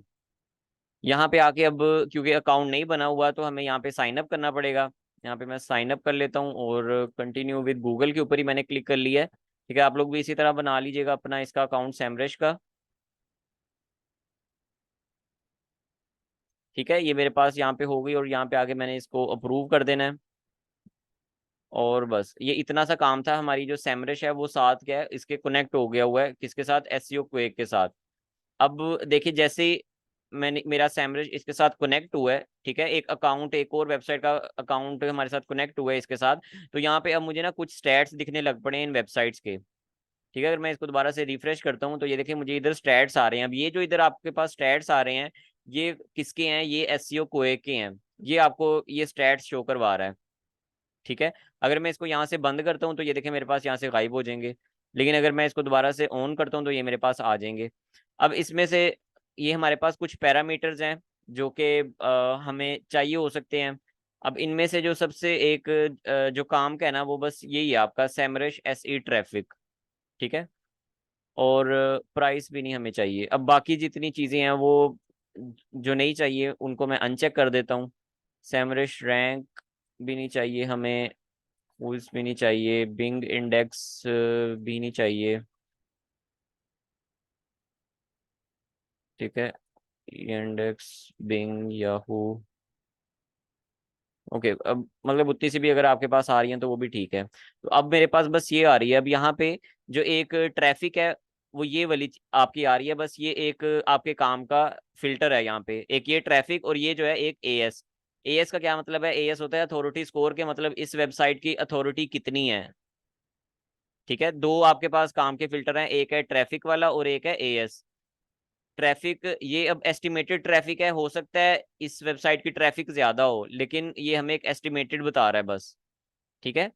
Speaker 1: यहाँ पे आके अब, क्योंकि अकाउंट नहीं बना हुआ तो हमें यहाँ पे साइन अप करना पड़ेगा। यहाँ पे मैं साइन अप कर लेता हूँ, और कंटिन्यू विद गूगल के ऊपर ही मैंने क्लिक कर लिया है। ठीक है, आप लोग भी इसी तरह बना लीजिएगा अपना इसका अकाउंट सैमरश का। ठीक है, ये मेरे पास यहाँ पे हो गई, और यहाँ पे आके मैंने इसको अप्रूव कर देना है। और बस ये इतना सा काम था, हमारी जो सैमरश है वो साथ क्या है, इसके कनेक्ट हो गया हुआ है, किसके साथ, एसईओ क्वेक के साथ। अब देखिए, जैसे मैंने, मेरा सैमरश इसके साथ कनेक्ट हुआ है, ठीक है, एक अकाउंट, एक और वेबसाइट का अकाउंट हमारे साथ कनेक्ट हुआ है इसके साथ। तो यहाँ पे अब मुझे ना कुछ स्टैट्स दिखने लग पड़े हैं इन वेबसाइट्स के। ठीक है, अगर मैं इसको दोबारा से रिफ्रेश करता हूँ तो ये देखिए मुझे इधर स्टैट्स आ रहे हैं। अब ये जो इधर आपके पास स्टैट्स आ रहे हैं, ये किसके हैं, ये एसईओ कोए के हैं। ये आपको ये स्टैट्स शो करवा रहा है। ठीक है, अगर मैं इसको यहाँ से बंद करता हूँ तो ये देखिए मेरे पास यहाँ से गायब हो जाएंगे, लेकिन अगर मैं इसको दोबारा से ऑन करता हूँ तो ये मेरे पास आ जाएंगे। अब इसमें से ये हमारे पास कुछ पैरामीटर्स हैं जो कि हमें चाहिए हो सकते हैं। अब इनमें से जो सबसे एक जो काम का है ना, वो बस यही है आपका सैमरश एसई ट्रैफिक। ठीक है, और प्राइस भी नहीं हमें चाहिए। अब बाकी जितनी चीज़ें हैं वो जो नहीं चाहिए उनको मैं अनचेक कर देता हूँ। सैमरश रैंक भी नहीं चाहिए हमें, टूल्स भी नहीं चाहिए, बिंग इंडेक्स भी नहीं चाहिए। ठीक है, इंडेक्स, बिंग, याहू। ओके, अब मतलब उतनी सी भी अगर आपके पास आ रही है तो वो भी ठीक है। तो अब मेरे पास बस ये आ रही है। अब यहाँ पे जो एक ट्रैफिक है वो ये वाली आपकी आ रही है, बस ये एक आपके काम का फिल्टर है। यहाँ पे एक ये ट्रैफिक, और ये जो है एक एएस। एएस का क्या मतलब है, एएस होता है अथॉरिटी स्कोर के, मतलब इस वेबसाइट की अथॉरिटी कितनी है। ठीक है, दो आपके पास काम के फिल्टर हैं, एक है ट्रैफिक वाला और एक है एएस। ट्रैफिक ये अब एस्टिमेटेड ट्रैफिक है, हो सकता है इस वेबसाइट की ट्रैफिक ज्यादा हो, लेकिन ये हमें एक एस्टिमेटेड बता रहा है बस। ठीक है,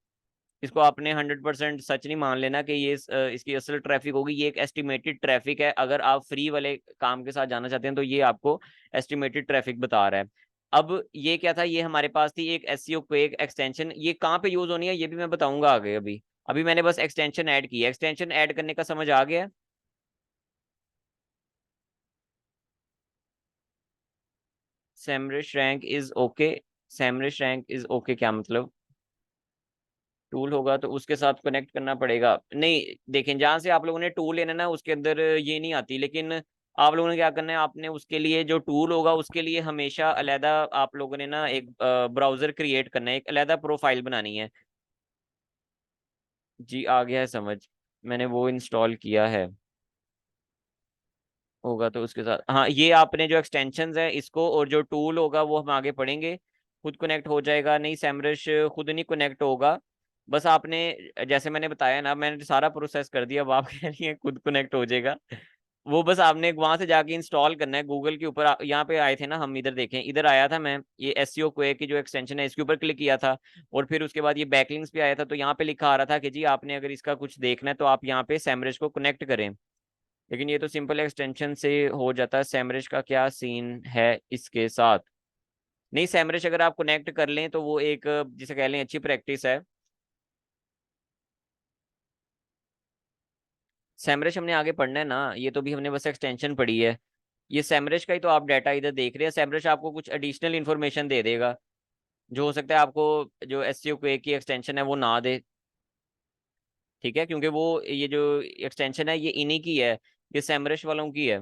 Speaker 1: इसको आपने 100% सच नहीं मान लेना कि ये इसकी असल ट्रैफिक होगी। ये एक एस्टिमेटेड ट्रैफिक है, अगर आप फ्री वाले काम के साथ जाना चाहते हैं तो ये आपको एस्टिमेटेड ट्रैफिक बता रहा है। अब ये क्या था, ये हमारे पास थी एक एसईओ क्वेक एक्सटेंशन, ये कहाँ पे यूज होनी है ये भी मैं बताऊंगा आगे। अभी अभी मैंने बस एक्सटेंशन ऐड की है। एक्सटेंशन ऐड करने का समझ आ गया। Semrush rank is okay, Semrush rank is okay क्या मतलब, टूल होगा तो उसके साथ कनेक्ट करना पड़ेगा। नहीं, देखें, जहां से आप लोगों ने टूल लेना ना उसके अंदर ये नहीं आती, लेकिन आप लोगों ने क्या करना है, आपने उसके लिए जो टूल होगा उसके लिए हमेशा अलहदा आप लोगों ने ना एक ब्राउजर क्रिएट करना है, एक अलहदा प्रोफाइल बनानी है। जी आ गया है समझ, मैंने वो इंस्टॉल किया है। होगा तो उसके साथ, हाँ, ये आपने जो एक्सटेंशंस है इसको, और जो टूल होगा वो हम आगे पढ़ेंगे। खुद कनेक्ट हो जाएगा, नहीं सैमरश खुद नहीं कनेक्ट होगा। बस आपने, जैसे मैंने बताया ना, मैंने सारा प्रोसेस कर दिया, अब आप कह रही हैं खुद कनेक्ट हो जाएगा। वो बस आपने वहां से जाके इंस्टॉल करना है गूगल के ऊपर। यहाँ पे आए थे ना हम, इधर देखें, इधर आया था मैं, ये एसईओ क्वेक की जो एक्सटेंशन है इसके ऊपर क्लिक किया था। और फिर उसके बाद ये बैकलिंक्स पे आया था, तो यहाँ पे लिखा आ रहा था कि जी आपने अगर इसका कुछ देखना है तो आप यहाँ पे सैमरश को कनेक्ट करें। लेकिन ये तो सिंपल एक्सटेंशन से हो जाता है। सैमरश का क्या सीन है इसके साथ, नहीं सैमरश अगर आप कनेक्ट कर लें तो वो एक, जिसे कह लें, अच्छी प्रैक्टिस है। सैमरश हमने आगे पढ़ना है ना, ये तो भी हमने बस एक्सटेंशन पढ़ी है। ये सैमरश का ही तो आप डाटा इधर देख रहे हैं। सैमरश आपको कुछ एडिशनल इन्फॉर्मेशन दे देगा, जो हो सकता है आपको जो एससीओ की एक्सटेंशन है वो ना दे। ठीक है, क्योंकि वो ये जो एक्सटेंशन है ये इन्हीं की है, ये सेमरश वालों की है।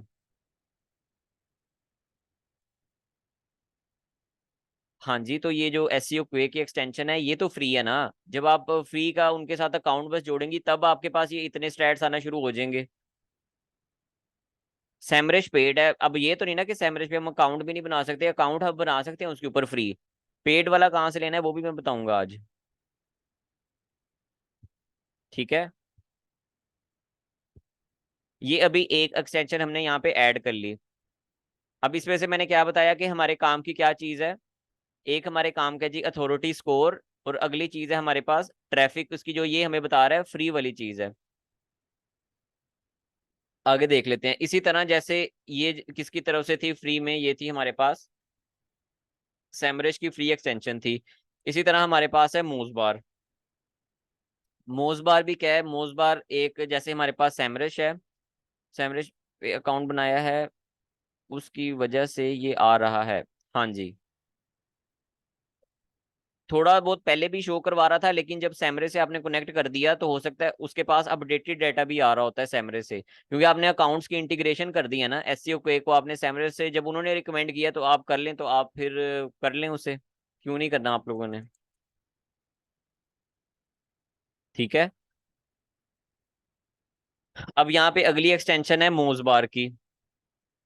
Speaker 1: हाँ जी, तो ये जो एस सी ओ क्वे की एक्सटेंशन है ये तो फ्री है ना। जब आप फ्री का उनके साथ अकाउंट बस जोड़ेंगी तब आपके पास ये इतने स्टैट्स आना शुरू हो जाएंगे। सैमरश पेड है, अब ये तो नहीं ना कि सैमरश पे हम अकाउंट भी नहीं बना सकते, अकाउंट हम बना सकते हैं उसके ऊपर फ्री। पेड वाला कहाँ से लेना है वो भी मैं बताऊंगा आज। ठीक है, ये अभी एक एक्सटेंशन हमने यहाँ पे ऐड कर ली। अब इसमें से मैंने क्या बताया कि हमारे काम की क्या चीज है। एक हमारे काम का जी अथॉरिटी स्कोर, और अगली चीज है हमारे पास ट्रैफिक, उसकी जो ये हमें बता रहा है फ्री वाली चीज है। आगे देख लेते हैं इसी तरह जैसे ये किसकी तरफ से थी फ्री में, ये थी हमारे पास सैमरश की फ्री एक्सटेंशन थी। इसी तरह हमारे पास है मोजबार। मोजबार भी क्या है, मोजबार एक जैसे हमारे पास सैमरश है, सैमरश पे अकाउंट बनाया है, उसकी वजह से ये आ रहा है। हाँ जी, थोड़ा बहुत पहले भी शो करवा रहा था, लेकिन जब सैमरे से आपने कनेक्ट कर दिया तो हो सकता है उसके पास अपडेटेड डाटा भी आ रहा होता है सैमरे से, क्योंकि आपने अकाउंट्स की इंटीग्रेशन कर दी है ना एससीओ को आपने सैमरे से, जब उन्होंने रिकमेंड किया तो आप कर लें, तो आप फिर कर लें उसे, क्यों नहीं करना आप लोगों ने। ठीक है, अब यहाँ पे अगली एक्सटेंशन है मोजबार की।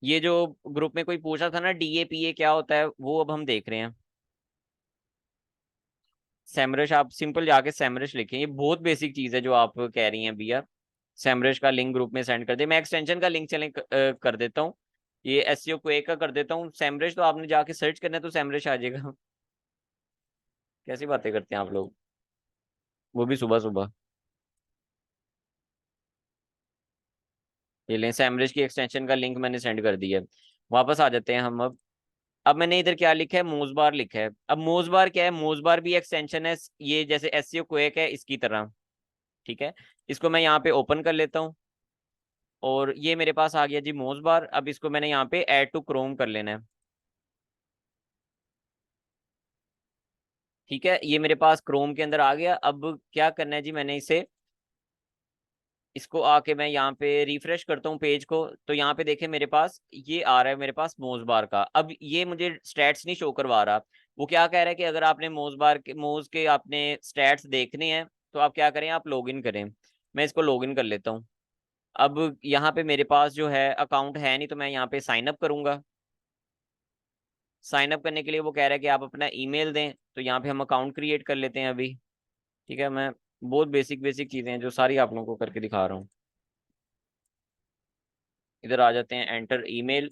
Speaker 1: ये जो ग्रुप में कोई पूछा था ना डीएपीए क्या होता है, वो अब हम देख रहे हैं। सैमरश, आप सिंपल जाके सैमरश लिखें, ये बहुत बेसिक चीज है जो आप कह रही हैं भैया। सैमरश का लिंक ग्रुप में सेंड कर दे, मैं एक्सटेंशन का लिंक चले कर देता हूँ। ये एससीओ को एक का कर देता हूँ, सैमरश तो आपने जाके सर्च करना है तो सैमरश आ जाएगा। कैसी बातें करते हैं आप लोग, वो भी सुबह सुबह। ये लें, सैमरश की एक्सटेंशन का लिंक मैंने सेंड कर दिया है। वापस आ जाते हैं हम अब मैंने इधर क्या लिखा है, मोजबार लिखा है। अब मोजबार क्या है, मोजबार भी एक्सटेंशन है, ये जैसे एससीओ को एक है इसकी तरह। ठीक है, इसको मैं यहाँ पे ओपन कर लेता हूँ, और ये मेरे पास आ गया जी मोज बार। अब इसको मैंने यहाँ पे ऐड टू क्रोम कर लेना है। ठीक है, ये मेरे पास क्रोम के अंदर आ गया। अब क्या करना है जी, मैंने इसे, इसको आके मैं यहाँ पे रिफ्रेश करता हूँ पेज को, तो यहाँ पे देखे मेरे पास ये आ रहा है मेरे पास मोज बार का। अब ये मुझे स्टैट्स नहीं शो करवा रहा। वो क्या कह रहा है कि अगर आपने मोज बार के मोज के आपने स्टैट्स देखने हैं तो आप क्या करें, आप लॉगिन करें। मैं इसको लॉगिन कर लेता हूँ। अब यहाँ पे मेरे पास जो है अकाउंट है नहीं, तो मैं यहाँ पे साइन अप करूंगा। साइन अप करने के लिए वो कह रहा है कि आप अपना ईमेल दें, तो यहाँ पे हम अकाउंट क्रिएट कर लेते हैं अभी। ठीक है, मैं बहुत बेसिक बेसिक चीजें हैं जो सारी आप लोगों को करके दिखा रहा हूँ। इधर आ जाते हैं, एंटर ईमेल।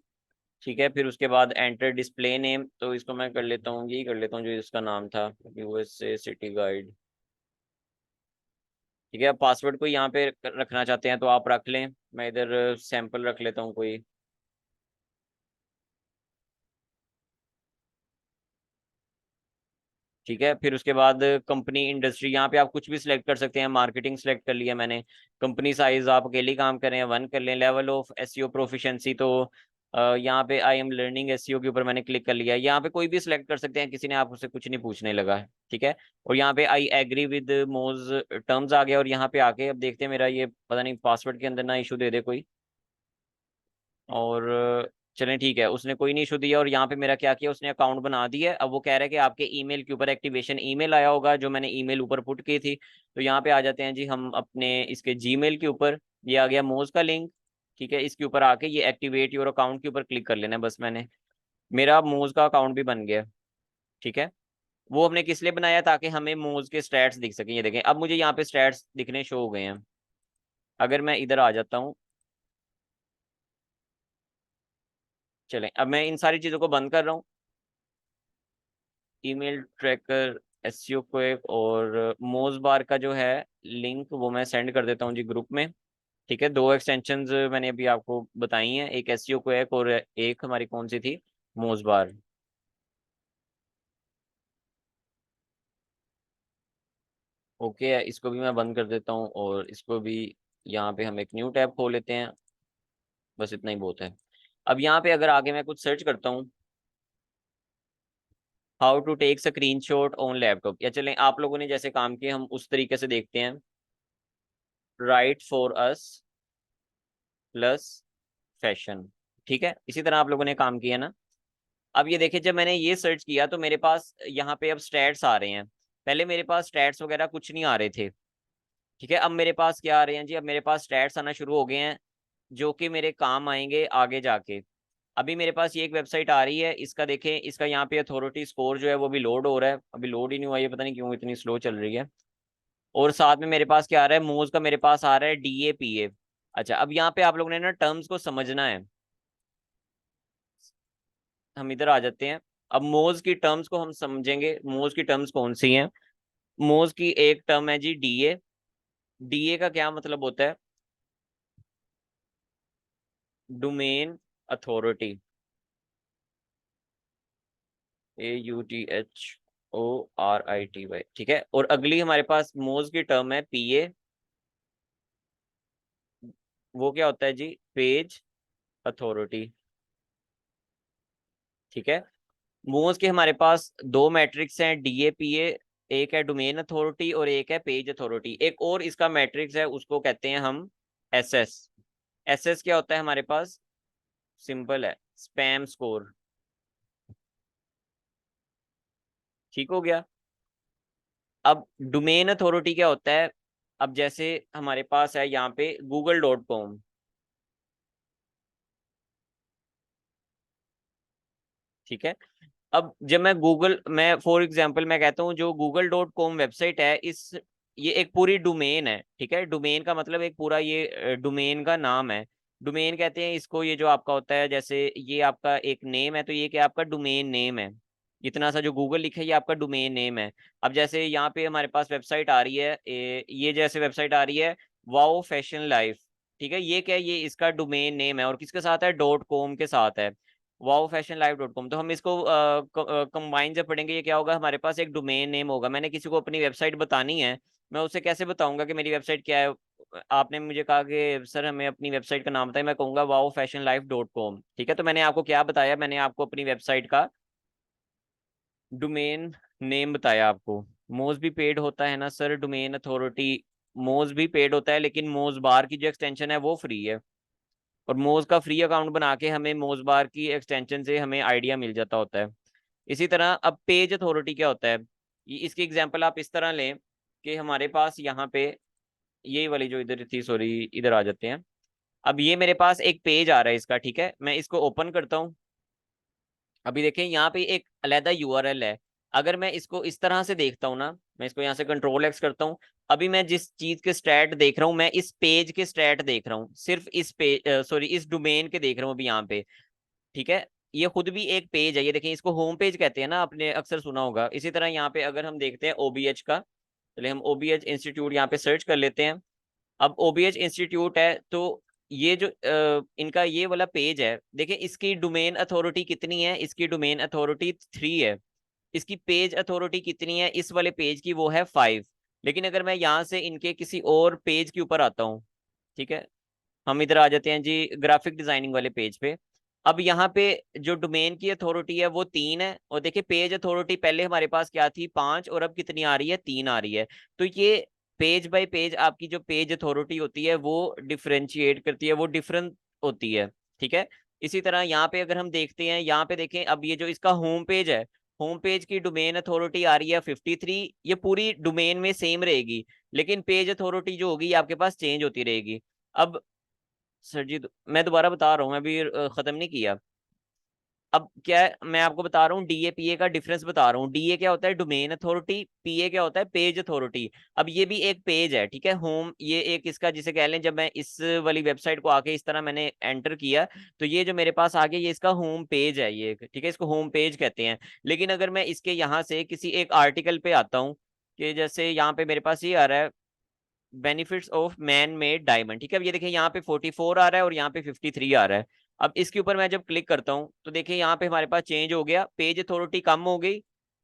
Speaker 1: ठीक है, फिर उसके बाद एंटर डिस्प्ले नेम, तो इसको मैं कर लेता हूँ, यही कर लेता हूँ जो इसका नाम था, यूएसए सिटी गाइड। ठीक है, अब पासवर्ड को यहाँ पे रखना चाहते हैं तो आप रख लें, मैं इधर सैंपल रख लेता हूँ कोई। ठीक है, फिर उसके बाद कंपनी इंडस्ट्री, यहाँ पे आप कुछ भी सिलेक्ट कर सकते हैं, मार्केटिंग सिलेक्ट कर लिया मैंने। कंपनी साइज आप अकेले काम कर रहे हैं, वन कर लें। लेवल ऑफ एसईओ प्रोफिशिएंसी, तो यहाँ पे आई एम लर्निंग एसईओ के ऊपर मैंने क्लिक कर लिया। यहाँ पे कोई भी सिलेक्ट कर सकते हैं, किसी ने आपसे कुछ नहीं पूछने लगा है। ठीक है, और यहाँ पे आई एग्री विद मोज टर्म्स आ गया, और यहाँ पे आके अब देखते हैं मेरा ये पता नहीं पासवर्ड के अंदर ना इशू दे दे कोई। और चलें ठीक है, उसने कोई नहीं इशू दिया, और यहाँ पे मेरा क्या किया, उसने अकाउंट बना दिया। अब वो कह रहा है कि आपके ईमेल के ऊपर एक्टिवेशन ईमेल आया होगा, जो मैंने ईमेल ऊपर पुट की थी। तो यहाँ पे आ जाते हैं जी हम अपने इसके जीमेल के ऊपर, ये आ गया मोज का लिंक। ठीक है, इसके ऊपर आके ये एक्टिवेट योर अकाउंट के ऊपर क्लिक कर लेना है बस मैंने। मेरा मोज का अकाउंट भी बन गया। ठीक है, वो हमने किस लिए बनाया, ताकि हमें मोज के स्टैट्स दिख सकें। ये देखें, अब मुझे यहाँ पे स्टैट्स दिखने शो हो गए हैं। अगर मैं इधर आ जाता हूँ, चलें अब मैं इन सारी चीज़ों को बंद कर रहा हूँ। ईमेल ट्रैकर, एसईओ क्वेक और मोज बार का जो है लिंक, वो मैं सेंड कर देता हूँ जी ग्रुप में। ठीक है, दो एक्सटेंशंस मैंने अभी आपको बताई हैं, एक एसईओ क्वेक और एक हमारी कौन सी थी, मोज बार। ओके, इसको भी मैं बंद कर देता हूँ, और इसको भी यहाँ पे हम एक न्यू टैब खोल लेते हैं। बस इतना ही बहुत है। अब यहाँ पे अगर आगे मैं कुछ सर्च करता हूँ, how to take screenshot on laptop, या चलें आप लोगों ने जैसे काम किए हम उस तरीके से देखते हैं। Right for us plus fashion. ठीक है, इसी तरह आप लोगों ने काम किया ना। अब ये देखिए, जब मैंने ये सर्च किया तो मेरे पास यहाँ पे अब स्टैट्स आ रहे हैं। पहले मेरे पास स्टैट्स वगैरह कुछ नहीं आ रहे थे। ठीक है, अब मेरे पास क्या आ रहे हैं जी, अब मेरे पास स्टैट्स आना शुरू हो गए हैं, जो कि मेरे काम आएंगे आगे जाके। अभी मेरे पास ये एक वेबसाइट आ रही है, इसका देखें, इसका यहाँ पे अथॉरिटी स्कोर जो है वो भी लोड हो रहा है, अभी लोड ही नहीं हुआ, ये पता नहीं क्यों इतनी स्लो चल रही है। और साथ में मेरे पास क्या आ रहा है, मोज का मेरे पास आ रहा है DAPA। अच्छा, अब यहाँ पे आप लोगों ने ना टर्म्स को समझना है। हम इधर आ जाते हैं। अब मोज की टर्म्स को हम समझेंगे, मोज की टर्म्स कौन सी हैं। मोज की एक टर्म है जी DA। DA का क्या मतलब होता है, डोमेन अथॉरिटी, AUTHORITY। ठीक है, और अगली हमारे पास मोज की टर्म है PA। वो क्या होता है जी, पेज अथॉरिटी। ठीक है, मोज के हमारे पास दो मैट्रिक्स हैं, DAPA। एक है डोमेन अथॉरिटी और एक है पेज अथॉरिटी। एक और इसका मैट्रिक्स है, उसको कहते हैं हम SS। SS क्या होता है हमारे पास, सिंपल है, स्पैम स्कोर। ठीक हो गया। अब डोमेन अथॉरिटी क्या होता है, अब जैसे हमारे पास है यहाँ पे google.com। ठीक है, अब जब मैं गूगल, मैं फॉर एग्जांपल मैं कहता हूँ जो google.com वेबसाइट है, इस ये एक पूरी डोमेन है। ठीक है, डोमेन का मतलब एक पूरा ये डोमेन का नाम है। डोमेन कहते हैं इसको, ये जो आपका होता है, जैसे ये आपका एक नेम है, तो ये क्या आपका डोमेन नेम है। इतना सा जो गूगल लिखा है ये आपका डोमेन नेम है। अब जैसे यहाँ पे हमारे पास वेबसाइट आ रही है, ये जैसे वेबसाइट आ रही है वाओ फैशन लाइफ। ठीक है, ये क्या है, ये इसका डोमेन नेम है, और किसके साथ है, .com के साथ है, वाओ फैशन लाइव .com। तो हम इसको कंबाइन जब पढ़ेंगे, ये क्या होगा, हमारे पास एक डोमेन नेम होगा। मैंने किसी को अपनी वेबसाइट बतानी है, मैं उसे कैसे बताऊंगा कि मेरी वेबसाइट क्या है। आपने मुझे कहा कि सर हमें अपनी वेबसाइट का नाम बताइए, मैं कहूंगा वाओ फैशन लाइफ .com। ठीक है, तो मैंने आपको क्या बताया, मैंने आपको अपनी वेबसाइट का डोमेन नेम बताया आपको। मोज भी पेड होता है ना सर, डोमेन अथॉरिटी। मोज भी पेड होता है, लेकिन मोज बार की जो एक्सटेंशन है वो फ्री है। और मोज का फ्री अकाउंट बना के हमें मोज बार की एक्सटेंशन से हमें आइडिया मिल जाता होता है। इसी तरह अब पेज अथॉरिटी क्या होता है, ये इसकी एग्जांपल आप इस तरह लें कि हमारे पास यहाँ पे यही वाली जो इधर थी, सॉरी, इधर आ जाते हैं। अब ये मेरे पास एक पेज आ रहा है इसका। ठीक है, मैं इसको ओपन करता हूँ। अभी देखें, यहाँ पे एक अलहदा URL है। अगर मैं इसको इस तरह से देखता हूँ ना, मैं इसको यहाँ से Ctrl+X करता हूँ। अभी मैं जिस चीज के स्टैट देख रहा हूँ, मैं इस पेज के स्टैट देख रहा हूँ, सिर्फ इस पेज, सॉरी, इस डोमेन के देख रहा हूँ अभी यहाँ पे। ठीक है, ये खुद भी एक पेज है, ये देखें, इसको होम पेज कहते हैं ना, आपने अक्सर सुना होगा। इसी तरह यहाँ पे अगर हम देखते हैं OBH का, चलिए हम OBH इंस्टीट्यूट यहाँ पे सर्च कर लेते हैं। अब OBH इंस्टीट्यूट है, तो ये जो इनका ये वाला पेज है, देखिए इसकी डोमेन अथॉरिटी कितनी है, इसकी डोमेन अथॉरिटी 3 है। इसकी पेज अथॉरिटी कितनी है इस वाले पेज की, वो है 5। लेकिन अगर मैं यहाँ से इनके किसी और पेज के ऊपर आता हूँ, ठीक है, हम इधर आ जाते हैं जी ग्राफिक डिजाइनिंग वाले पेज पे। अब यहाँ पे जो डोमेन की अथॉरिटी है वो 3 है, और देखिए पेज अथॉरिटी पहले हमारे पास क्या थी, 5, और अब कितनी आ रही है, 3 आ रही है। तो ये पेज बाय पेज आपकी जो पेज अथॉरिटी होती है वो डिफरेंशिएट करती है, वो डिफरेंट होती है। ठीक है, इसी तरह यहाँ पे अगर हम देखते हैं, यहाँ पे देखें, अब ये जो इसका होम पेज है, होम पेज की डोमेन अथॉरिटी आ रही है 53। ये पूरी डोमेन में सेम रहेगी, लेकिन पेज अथॉरिटी जो होगी ये आपके पास चेंज होती रहेगी। अब सर जी, मैं दोबारा बता रहा हूँ, मैं अभी खत्म नहीं किया। अब क्या है, मैं आपको बता रहा हूँ DAPA का डिफरेंस बता रहा हूँ। DA क्या होता है, डोमेन अथॉरिटी। PA क्या होता है, पेज अथॉरिटी। अब ये भी एक पेज है, ठीक है, होम, ये एक इसका जिसे कह लें, जब मैं इस वाली वेबसाइट को आके इस तरह मैंने एंटर किया, तो ये जो मेरे पास आ गया, ये इसका होम पेज है ये, ठीक है, इसको होम पेज कहते हैं। लेकिन अगर मैं इसके यहाँ से किसी एक आर्टिकल पे आता हूँ, कि जैसे यहाँ पे मेरे पास ये आ रहा है, benefits of man made diamond. ठीक है, अब ये देखिए यहाँ पे 44 आ रहा है और यहाँ पे 53 आ रहा है। अब इसके ऊपर मैं जब क्लिक करता हूँ तो देखिए यहाँ पे हमारे पास चेंज हो गया, पेज अथॉरिटी कम हो गई,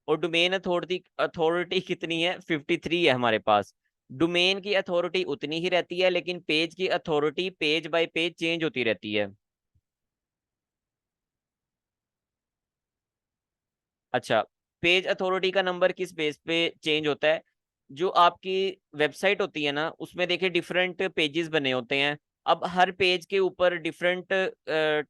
Speaker 1: और डोमेन अथॉरिटी अथॉरिटी कितनी है, 53 है हमारे पास। डोमेन की अथॉरिटी उतनी ही रहती है, लेकिन पेज की authority page bye page change होती रहती है। अच्छा, पेज अथॉरिटी का नंबर किस बेस पे चेंज होता है, जो आपकी वेबसाइट होती है ना, उसमें देखिए डिफरेंट पेजेस बने होते हैं। अब हर पेज के ऊपर डिफरेंट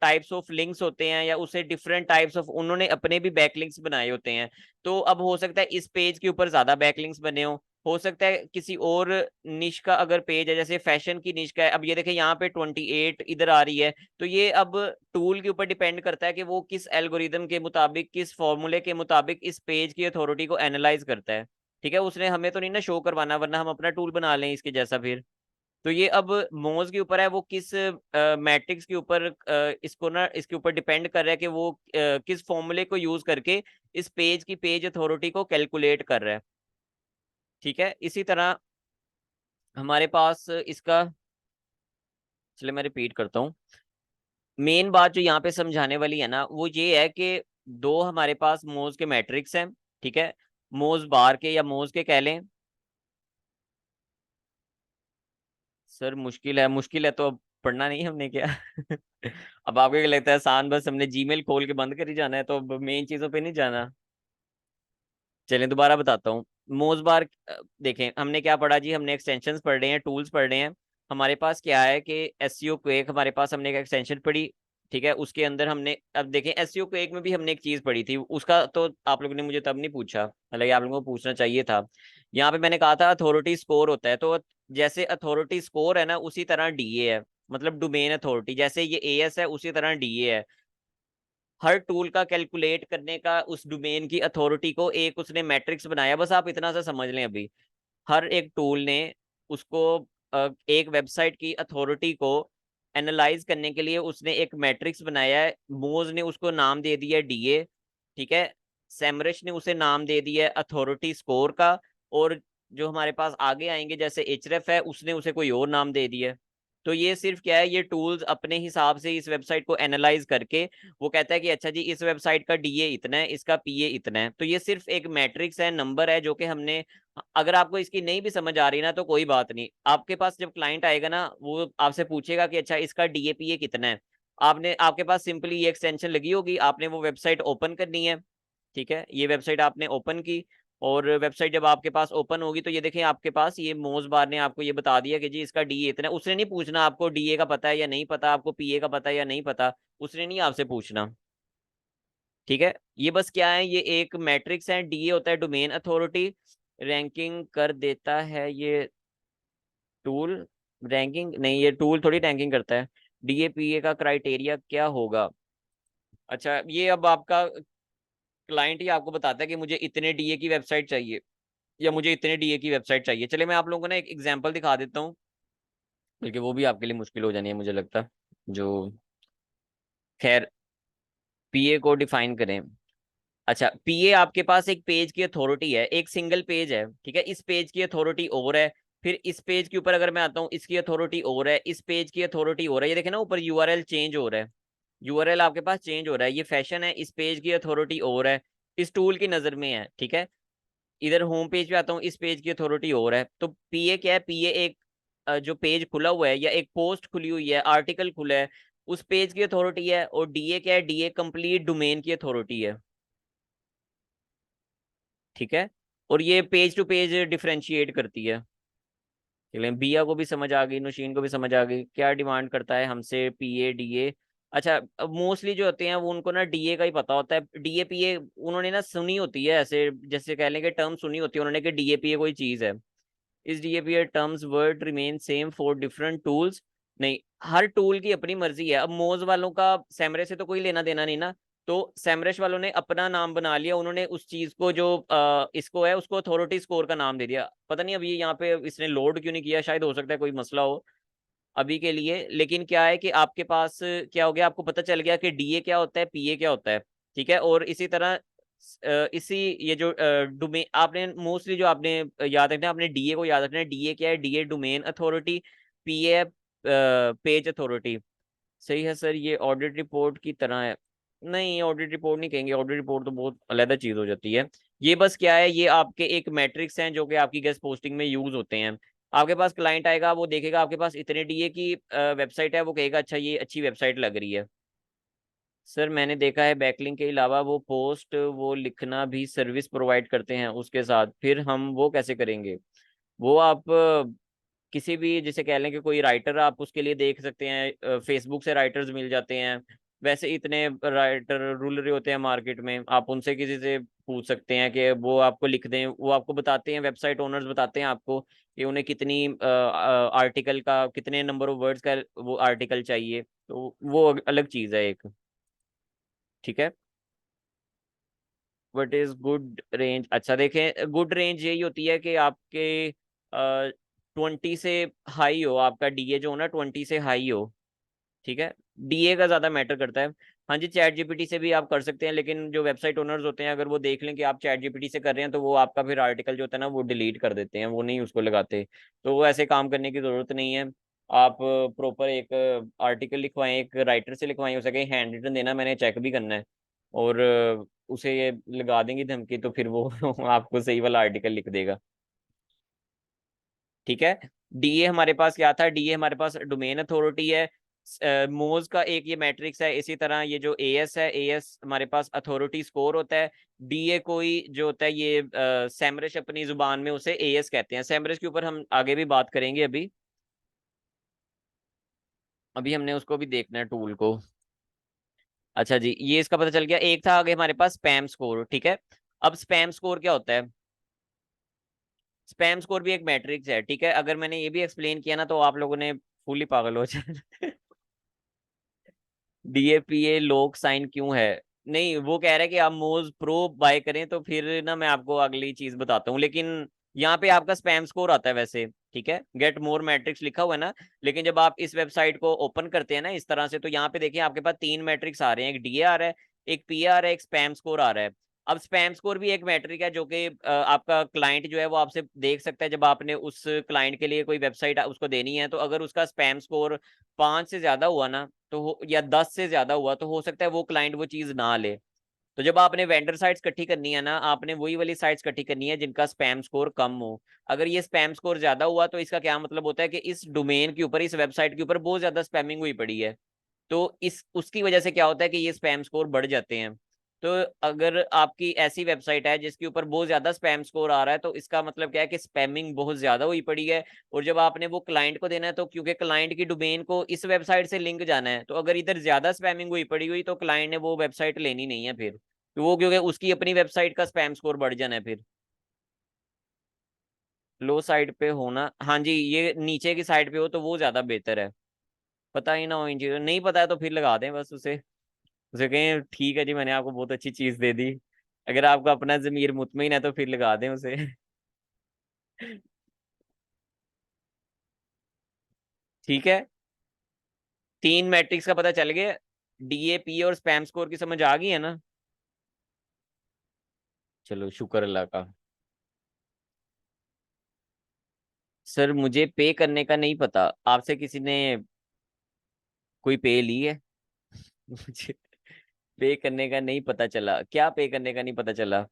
Speaker 1: टाइप्स ऑफ लिंक्स होते हैं, या उसे डिफरेंट टाइप्स ऑफ उन्होंने अपने भी बैकलिंक्स बनाए होते हैं। तो अब हो सकता है इस पेज के ऊपर ज्यादा बैकलिंक्स बने हो सकता है किसी और निश का अगर पेज है, जैसे फैशन की निश का है, अब ये देखिए यहाँ पे 28 इधर आ रही है। तो ये अब टूल के ऊपर डिपेंड करता है कि वो किस एल्गोरिदम के मुताबिक, किस फॉर्मूले के मुताबिक इस पेज की अथॉरिटी को एनालाइज करता है। ठीक है, उसने हमें तो नहीं ना शो करवाना, वरना हम अपना टूल बना लें इसके जैसा फिर। तो ये अब मोज के ऊपर है, वो किस मैट्रिक्स के ऊपर इसको ना, इसके ऊपर डिपेंड कर रहा है कि वो किस फॉर्मूले को यूज करके इस पेज की पेज अथॉरिटी को कैलकुलेट कर रहा है। ठीक है, इसी तरह हमारे पास इसका, चलिए मैं रिपीट करता हूँ। मेन बात जो यहाँ पे समझाने वाली है ना, वो ये है कि दो हमारे पास मोज के मैट्रिक्स हैं। ठीक है, मोज बार के या मोज के कह लें। सर मुश्किल है तो अब पढ़ना नहीं है हमने क्या? अब आपको क्या लगता है आसान, बस हमने जीमेल खोल के बंद कर ही जाना है, तो अब मेन चीजों पे नहीं जाना? चलें दोबारा बताता हूँ। मोज बार देखें, हमने क्या पढ़ा जी, हमने एक्सटेंशंस पढ़ रहे हैं, टूल्स पढ़ रहे हैं। हमारे पास क्या है कि एसईओ क्वेक, हमारे पास हमने एक एक्सटेंशन पढ़ी। ठीक है, उसके अंदर हमने, अब देखें एसईओ क्वेक में भी हमने एक चीज पढ़ी थी, उसका तो आप लोगों ने मुझे तब नहीं पूछा, हालांकि आप लोगों को पूछना चाहिए था। यहाँ पे मैंने कहा था अथॉरिटी स्कोर होता है, तो जैसे अथॉरिटी स्कोर है ना, उसी तरह डीए है, मतलब डोमेन अथॉरिटी, जैसे ये एएस है उसी तरह डीए है। हर टूल का कैलकुलेट करने का उस डोमेन की अथॉरिटी को एक उसने मैट्रिक्स बनाया, बस आप इतना सा समझ लें अभी। हर एक टूल ने उसको एक वेबसाइट की अथॉरिटी को एनालाइज करने के लिए उसने एक मैट्रिक्स बनाया है। मोज ने उसको नाम दे दिया डीए। ठीक है, सेमरश ने उसे नाम दे दिया अथॉरिटी स्कोर का। और जो हमारे पास आगे आएंगे जैसे एचरेफ है, उसने उसे कोई और नाम दे दिया है। तो ये सिर्फ क्या है, ये टूल्स अपने हिसाब से इस वेबसाइट को एनालाइज करके वो कहता है कि अच्छा जी इस वेबसाइट का डीए इतना है, इसका पीए इतना है। तो ये सिर्फ एक मैट्रिक्स है, नंबर है, जो कि हमने, अगर आपको इसकी नहीं भी समझ आ रही ना तो कोई बात नहीं, आपके पास जब क्लाइंट आएगा ना, वो आपसे पूछेगा कि अच्छा इसका डीएपीए कितना है, आपने, आपके पास सिंपली ये एक्सटेंशन लगी होगी, आपने वो वेबसाइट ओपन करनी है। ठीक है, ये वेबसाइट आपने ओपन की, और वेबसाइट जब आपके पास ओपन होगी तो ये देखें आपके पास ये मोज बार ने आपको ये बता दिया कि जी इसका डीए इतना है। उसने नहीं पूछना आपको डीए का पता है या नहीं पता, आपको पीए का पता है या नहीं पता, उसने नहीं आपसे पूछना। ठीक है, ये बस क्या है, ये एक मैट्रिक्स है, डीए होता है डोमेन अथॉरिटी, रैंकिंग कर देता है ये टूल। रैंकिंग नहीं, ये टूल थोड़ी रैंकिंग करता है। डीएपीए का क्राइटेरिया क्या होगा? अच्छा, ये अब आपका क्लाइंट ही आपको बताता है कि मुझे इतने डीए की वेबसाइट चाहिए या मुझे इतने डीए की वेबसाइट चाहिए। चलिए मैं आप लोगों को ना एक एग्जांपल दिखा देता हूँ, बल्कि वो भी आपके लिए मुश्किल हो जानी है मुझे लगता है। जो, खैर, पीए को डिफाइन करें। अच्छा, पीए आपके पास एक पेज की अथॉरिटी है, एक सिंगल पेज है। ठीक है, इस पेज की अथॉरिटी और है, फिर इस पेज के ऊपर अगर मैं आता हूँ इसकी अथॉरिटी और है, इस पेज की अथॉरिटी और है। ये देखे ना ऊपर यूआरएल चेंज हो रहा है, यूआरएल आपके पास चेंज हो रहा है। ये फैशन है, इस पेज की अथॉरिटी और है, इस टूल की नजर में है। ठीक है, इधर होम पेज पे आता हूँ, इस पेज की अथॉरिटी और है। तो पीए क्या है, पीए एक जो पेज खुला हुआ है या एक पोस्ट खुली हुई है, आर्टिकल खुला है, उस पेज की अथॉरिटी है। और डीए क्या है, डीए कंप्लीट डोमेन की अथॉरिटी है। ठीक है, और ये पेज टू पेज डिफरेंशिएट करती है। चलिए बिया को भी समझ आ गई, नौशीन को भी समझ आ गई क्या डिमांड करता है हमसे पीए डीए। अच्छा, अब मोस्टली जो होते हैं वो उनको ना डीए का ही पता होता है, डीए पीए उन्होंने ना सुनी होती है, ऐसे जैसे कह लें कि टर्म सुनी होती है उन्होंने कि डीए पीए कोई चीज है। इस डीएपीए terms word remain same for different tools? नहीं, हर टूल की अपनी मर्जी है। अब मोज वालों का सैमरे से तो कोई लेना देना नहीं ना, तो सैमरश वालों ने अपना नाम बना लिया, उन्होंने उस चीज को जो इसको है उसको अथॉरिटी स्कोर का नाम दे दिया। पता नहीं अभी यहाँ पे इसने लोड क्यों नहीं किया, शायद हो सकता है कोई मसला हो अभी के लिए। लेकिन क्या है कि आपके पास क्या हो गया, आपको पता चल गया कि डीए क्या होता है, पीए क्या होता है। ठीक है, और इसी तरह इसी ये जो डोमेन आपने मोस्टली जो आपने याद रखना है, आपने डीए को याद रखना है। डीए क्या है, डीए डोमेन अथॉरिटी, पीए पेज अथॉरिटी। सही है सर, ये ऑडिट रिपोर्ट की तरह है। नहीं, ऑडिट रिपोर्ट नहीं कहेंगे, ऑडिट रिपोर्ट तो बहुत अलग चीज हो जाती है। ये बस क्या है, ये आपके एक मैट्रिक्स हैं जो कि आपकी गेस्ट पोस्टिंग में यूज होते हैं। आपके पास क्लाइंट आएगा, वो देखेगा आपके पास इतने डीए की वेबसाइट है, वो कहेगा अच्छा ये अच्छी वेबसाइट लग रही है। सर मैंने देखा है बैकलिंक के अलावा वो पोस्ट वो लिखना भी सर्विस प्रोवाइड करते हैं उसके साथ, फिर हम वो कैसे करेंगे? वो आप किसी भी, जैसे कह लें कि कोई राइटर आप उसके लिए देख सकते हैं, फेसबुक से राइटर्स मिल जाते हैं। वैसे इतने राइटर रूल रहे होते हैं मार्केट में, आप उनसे किसी से पूछ सकते हैं कि वो आपको लिख दें। वो आपको बताते हैं, वेबसाइट ओनर्स बताते हैं आपको कि उन्हें कितनी आर्टिकल का, कितने नंबर ऑफ वर्ड्स का वो आर्टिकल चाहिए, तो वो अलग चीज़ है एक। ठीक है। What is good range? अच्छा देखें, गुड रेंज यही होती है कि आपके 20 से हाई हो, आपका डीए जो हो ना 20 से हाई हो। ठीक है। डीए का ज्यादा मैटर करता है। हाँ जी, चैट जीपीटी से भी आप कर सकते हैं, लेकिन जो वेबसाइट ओनर्स होते हैं अगर वो देख लें कि आप चैट जीपीटी से कर रहे हैं तो वो आपका फिर आर्टिकल जो होता है ना वो डिलीट कर देते हैं, वो नहीं उसको लगाते। तो वो ऐसे काम करने की जरूरत नहीं है। आप प्रॉपर एक आर्टिकल लिखवाएं, एक राइटर से लिखवाएं, हो सके हैंड रिटन देना, मैंने चेक भी करना है। और उसे ये लगा देंगी धमकी तो फिर वो आपको सही वाला आर्टिकल लिख देगा। ठीक है। डीए हमारे पास क्या था? डीए हमारे पास डोमेन अथॉरिटी है। मोज का एक ये मैट्रिक्स है। इसी तरह ये जो एएस है, एएस हमारे पास अथॉरिटी स्कोर होता है। डीए कोई जो होता है ये सैमरश अपनी जुबान में उसे एएस कहते हैं। सैमरश के ऊपर हम आगे भी बात करेंगे। अभी अभी हमने उसको भी देखना है, टूल को। अच्छा जी, ये इसका पता चल गया। एक था आगे हमारे पास स्पैम स्कोर। ठीक है। अब स्पैम स्कोर क्या होता है? स्पैम स्कोर भी एक मैट्रिक्स है। ठीक है। अगर मैंने ये भी एक्सप्लेन किया ना तो आप लोगों ने फुली पागल हो जाए। डीएपीए लोक साइन क्यों है? नहीं, वो कह रहे हैं कि आप मोज प्रो बाय करें, तो फिर ना मैं आपको अगली चीज बताता हूँ। लेकिन यहाँ पे आपका स्पैम स्कोर आता है वैसे। ठीक है, गेट मोर मैट्रिक्स लिखा हुआ है ना। लेकिन जब आप इस वेबसाइट को ओपन करते हैं ना इस तरह से, तो यहाँ पे देखिए आपके पास तीन मैट्रिक्स आ रहे हैं, एक डीए आ रहा है, एक पीए आ रहा है, एक स्पैम स्कोर आ रहा है। अब स्पैम स्कोर भी एक मैट्रिक है जो कि आपका क्लाइंट जो है वो आपसे देख सकता है जब आपने उस क्लाइंट के लिए कोई वेबसाइट उसको देनी है। तो अगर उसका स्पैम स्कोर 5 से ज्यादा हुआ ना, तो या 10 से ज्यादा हुआ, तो हो सकता है वो क्लाइंट वो चीज ना ले। तो जब आपने वेंडर साइट्स इकट्ठी करनी है ना, आपने वही वाली साइट्स इकट्ठी करनी है जिनका स्पैम स्कोर कम हो। अगर ये स्पैम स्कोर ज्यादा हुआ तो इसका क्या मतलब होता है कि इस डोमेन के ऊपर, इस वेबसाइट के ऊपर बहुत ज्यादा स्पैमिंग हुई पड़ी है। तो इस उसकी वजह से क्या होता है कि ये स्पैम स्कोर बढ़ जाते हैं। तो अगर आपकी ऐसी वेबसाइट है जिसके ऊपर बहुत ज्यादा स्पैम स्कोर आ रहा है, तो इसका मतलब क्या है कि स्पैमिंग बहुत ज्यादा हुई पड़ी है। और जब आपने वो क्लाइंट को देना है, तो क्योंकि क्लाइंट की डोमेन को इस वेबसाइट से लिंक जाना है, तो अगर इधर ज्यादा स्पैमिंग हुई पड़ी हुई तो क्लाइंट ने वो वेबसाइट लेनी नहीं है फिर। तो वो क्योंकि उसकी अपनी वेबसाइट का स्पैम स्कोर बढ़ जाना है फिर। लो साइड पे होना, हाँ जी, ये नीचे की साइड पे हो तो वो ज्यादा बेहतर है। पता ही ना हो इन चीजों, नहीं पता है तो फिर लगा दें बस उसे। उसे कहें ठीक है जी, मैंने आपको बहुत अच्छी चीज दे दी। अगर आपका अपना जमीर मुतमईन है तो फिर लगा दें उसे। ठीक है। तीन मैट्रिक्स का पता चल गया। डीएपी और स्पैम स्कोर की समझ आ गई है ना? चलो शुक्र अल्लाह का। सर मुझे पे करने का नहीं पता, आपसे किसी ने कोई पे ली है? मुझे पे करने का नहीं पता चला। क्या पे करने का नहीं पता चला?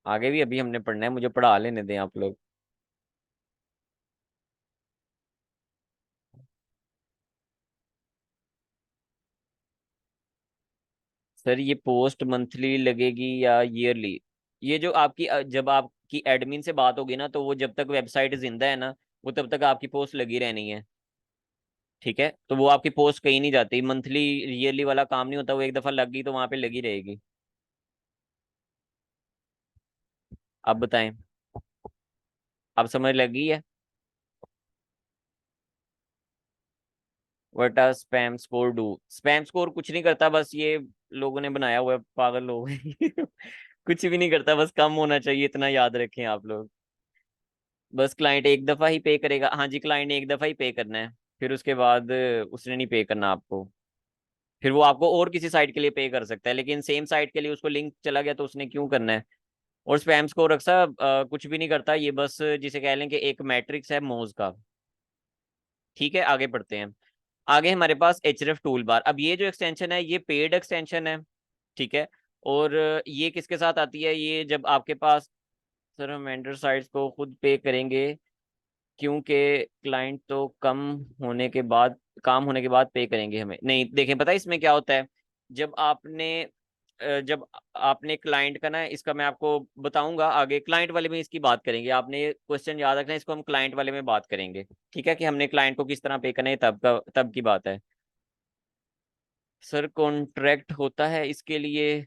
Speaker 1: आगे भी अभी हमने पढ़ना है, मुझे पढ़ा लेने दें आप लोग। सर ये पोस्ट मंथली लगेगी या ईयरली? ये जो आपकी जब आपकी एडमिन से बात होगी ना, तो वो जब तक वेबसाइट जिंदा है ना, वो तब तक आपकी पोस्ट लगी रहनी है। ठीक है, तो वो आपकी पोस्ट कहीं नहीं जाती। मंथली ईयरली वाला काम नहीं होता, वो एक दफा लग गई तो वहां पे लगी रहेगी। आप बताएं। आप समझ लगी है? What are spam score do? Spam score कुछ नहीं करता, बस ये लोगों ने बनाया हुआ है, पागल लोग। कुछ भी नहीं करता, बस कम होना चाहिए, इतना याद रखें आप लोग। बस क्लाइंट एक दफा ही पे करेगा। हाँ जी, क्लाइंट ने एक दफा ही पे करना है, फिर उसके बाद उसने नहीं पे करना आपको। फिर वो आपको और किसी साइट के लिए पे कर सकता है, लेकिन सेम साइट के लिए उसको लिंक चला गया तो उसने क्यों करना है? और स्पैम स्कोर रखसा कुछ भी नहीं करता, ये बस जिसे कह लें कि एक मैट्रिक्स है मोज का। ठीक है, आगे बढ़ते हैं। आगे हमारे पास एचरेफ टूल बार। अब ये जो एक्सटेंशन है ये पेड एक्सटेंशन है। ठीक है। और ये किसके साथ आती है? ये जब आपके पास, सर हम वेंडर साइट्स को खुद पे करेंगे। क्योंकि क्लाइंट तो कम होने के बाद, काम होने के बाद पे करेंगे हमें। नहीं देखें, पता है इसमें क्या होता है, जब आपने जब आपने क्लाइंट का ना, इसका मैं आपको बताऊंगा आगे, क्लाइंट वाले में इसकी बात करेंगे। आपने ये क्वेश्चन याद रखना है, इसको हम क्लाइंट वाले में बात करेंगे। ठीक है, कि हमने क्लाइंट को किस तरह पे करना है, तब की बात है। सर कॉन्ट्रैक्ट होता है इसके लिए,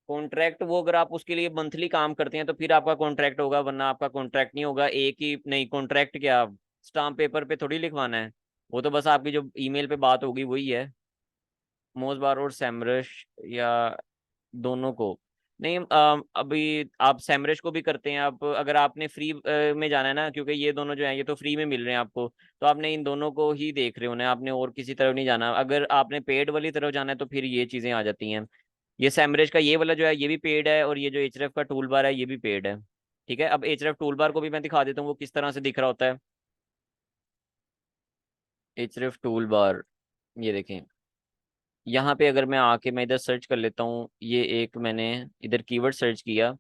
Speaker 1: कॉन्ट्रैक्ट वो अगर आप उसके लिए मंथली काम करते हैं तो फिर आपका कॉन्ट्रैक्ट होगा, वरना आपका कॉन्ट्रैक्ट नहीं होगा। एक ही नहीं, कॉन्ट्रैक्ट क्या स्टाम्प पेपर पे थोड़ी लिखवाना है, वो तो बस आपकी जो ईमेल पे बात होगी वही है। मोजबार और सैमरश, या दोनों को? नहीं, अभी आप सैमरश को भी करते हैं। आप अगर आपने फ्री में जाना है ना, क्योंकि ये दोनों जो हैं ये तो फ्री में मिल रहे हैं आपको, तो आपने इन दोनों को ही देख रहे होना है, आपने और किसी तरफ नहीं जाना। अगर आपने पेड वाली तरफ जाना है तो फिर ये चीज़ें आ जाती हैं। ये सैमरश का ये वाला जो है ये भी पेड है, और ये जो एचरएफ का टूल बार है ये भी पेड है। ठीक है, अब एचरएफ टूल बार को भी मैं दिखा देता हूँ वो किस तरह से दिख रहा होता है। एचरएफ टूल बार, ये देखें, यहाँ पे अगर मैं आके मैं इधर सर्च कर लेता हूँ, ये एक मैंने इधर कीवर्ड सर्च किया।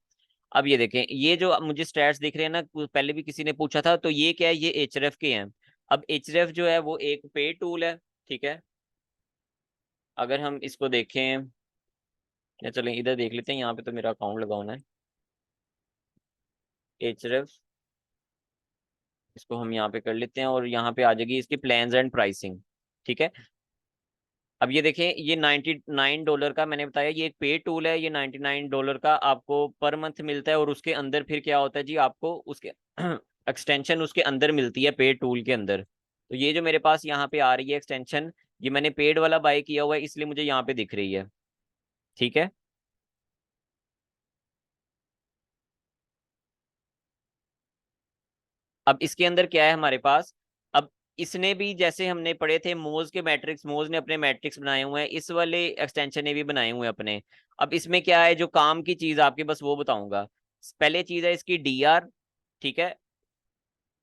Speaker 1: अब ये देखें, ये जो मुझे स्टैट्स दिख रहे हैं ना, पहले भी किसी ने पूछा था, तो ये क्या है, ये एचरएफ के हैं। अब एचरएफ जो है वो एक पेड टूल है। ठीक है, अगर हम इसको देखें, या चलें इधर देख लेते हैं, यहाँ पे तो मेरा अकाउंट लगा होना है। एचरएफ, इसको हम यहाँ पे कर लेते हैं, और यहाँ पे आ जाएगी इसकी प्लान्स एंड प्राइसिंग। ठीक है, अब ये देखें, ये $99 का मैंने बताया, ये एक पेड टूल है। ये $99 का आपको पर मंथ मिलता है, और उसके अंदर फिर क्या होता है जी, आपको उसके एक्सटेंशन उसके अंदर मिलती है, पेड टूल के अंदर। तो ये जो मेरे पास यहाँ पे आ रही है एक्सटेंशन, ये मैंने पेड वाला बाय किया हुआ है, इसलिए मुझे यहाँ पे दिख रही है। ठीक है, अब इसके अंदर क्या है हमारे पास। अब इसने भी, जैसे हमने पढ़े थे मोज के मैट्रिक्स, मोज ने अपने मैट्रिक्स बनाए हुए हैं, इस वाले एक्सटेंशन ने भी बनाए हुए हैं अपने। अब इसमें क्या है जो काम की चीज आपकी, बस वो बताऊंगा। पहले चीज है इसकी डीआर। ठीक है,